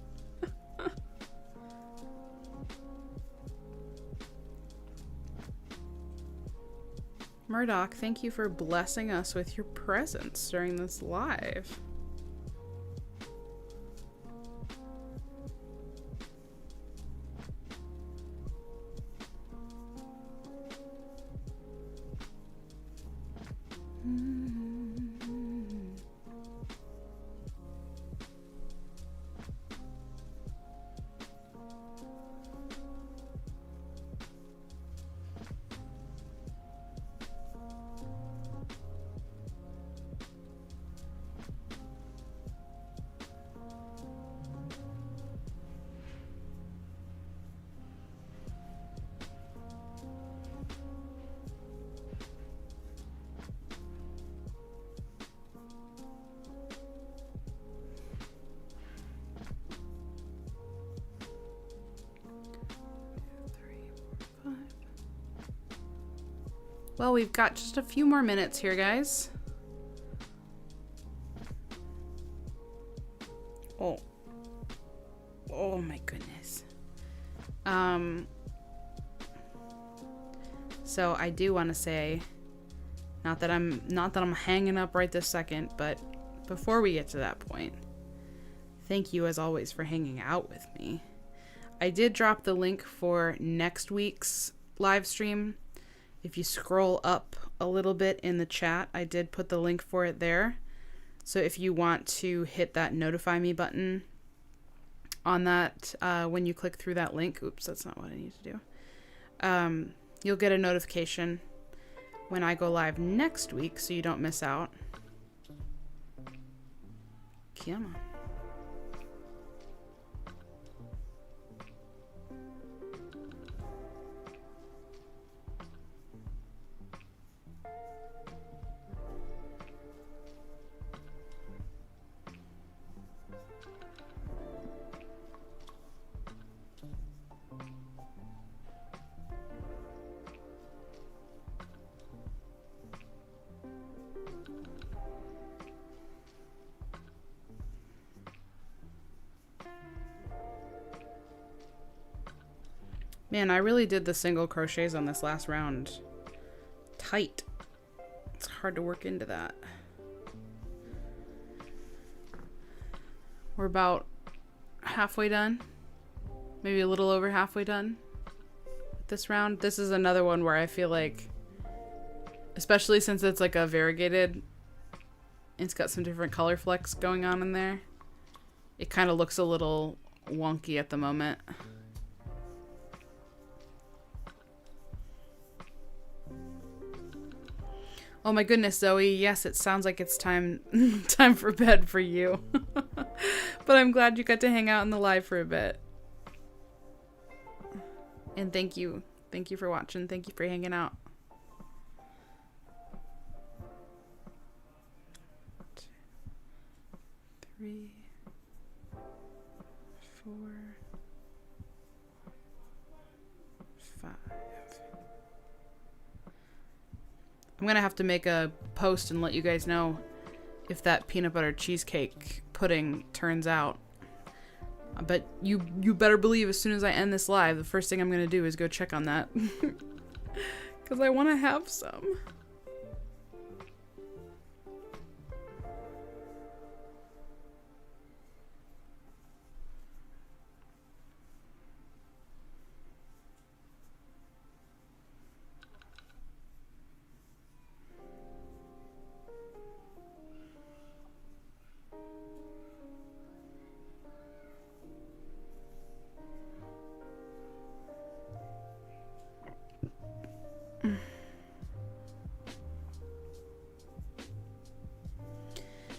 Murdoch, thank you for blessing us with your presence during this live. Well, we've got just a few more minutes here, guys. Oh. Oh my goodness. So I do want to say, not that I'm hanging up right this second, but before we get to that point, thank you as always for hanging out with me. I did drop the link for next week's live stream. If you scroll up a little bit in the chat, I did put the link for it there. So if you want to hit that notify me button on that, when you click through that link, oops, that's not what I need to do. You'll get a notification when I go live next week so you don't miss out. Come on. Man, I really did the single crochets on this last round tight. It's hard to work into that. We're about halfway done. Maybe a little over halfway done with this round. This is another one where I feel like, especially since it's like a variegated, it's got some different color flecks going on in there. It kind of looks a little wonky at the moment. Oh my goodness, Zoe. Yes, it sounds like it's time for bed for you. But I'm glad you got to hang out in the live for a bit. And thank you. Thank you for watching. Thank you for hanging out. 3, 4, 5. I'm going to have to make a post and let you guys know if that peanut butter cheesecake pudding turns out. But you better believe as soon as I end this live, the first thing I'm going to do is go check on that. Because I want to have some.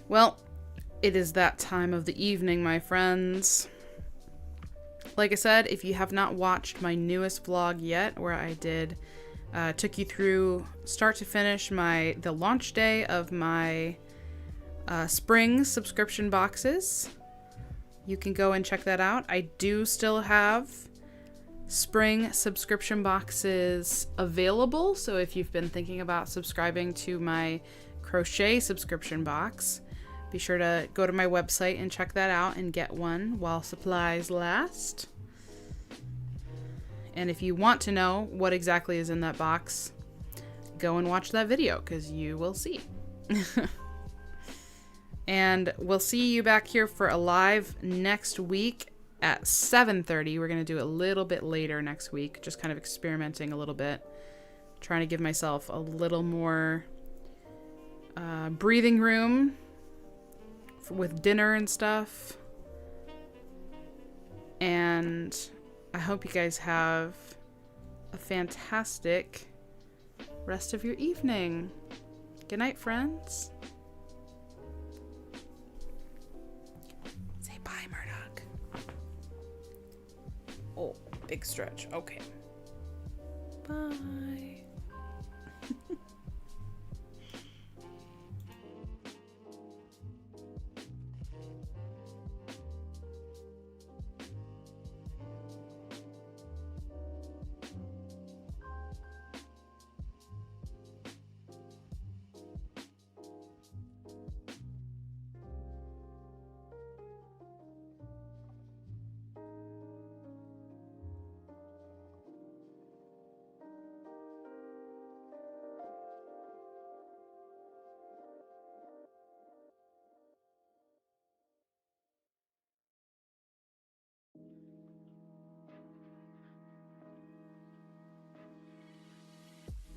Well, it is that time of the evening, my friends. Like I said, if you have not watched my newest vlog yet, where I took you through start to finish the launch day of my spring subscription boxes, you can go and check that out. I do still have spring subscription boxes available, so if you've been thinking about subscribing to my crochet subscription box, be sure to go to my website and check that out and get one while supplies last. And if you want to know what exactly is in that box, go and watch that video because you will see. And we'll see you back here for a live next week at 7:30. We're going to do it a little bit later next week, just kind of experimenting a little bit, trying to give myself a little more breathing room with dinner and stuff. And I hope you guys have a fantastic rest of your evening. Good night, friends. Say bye, Murdoch. Oh, big stretch. Okay. Bye.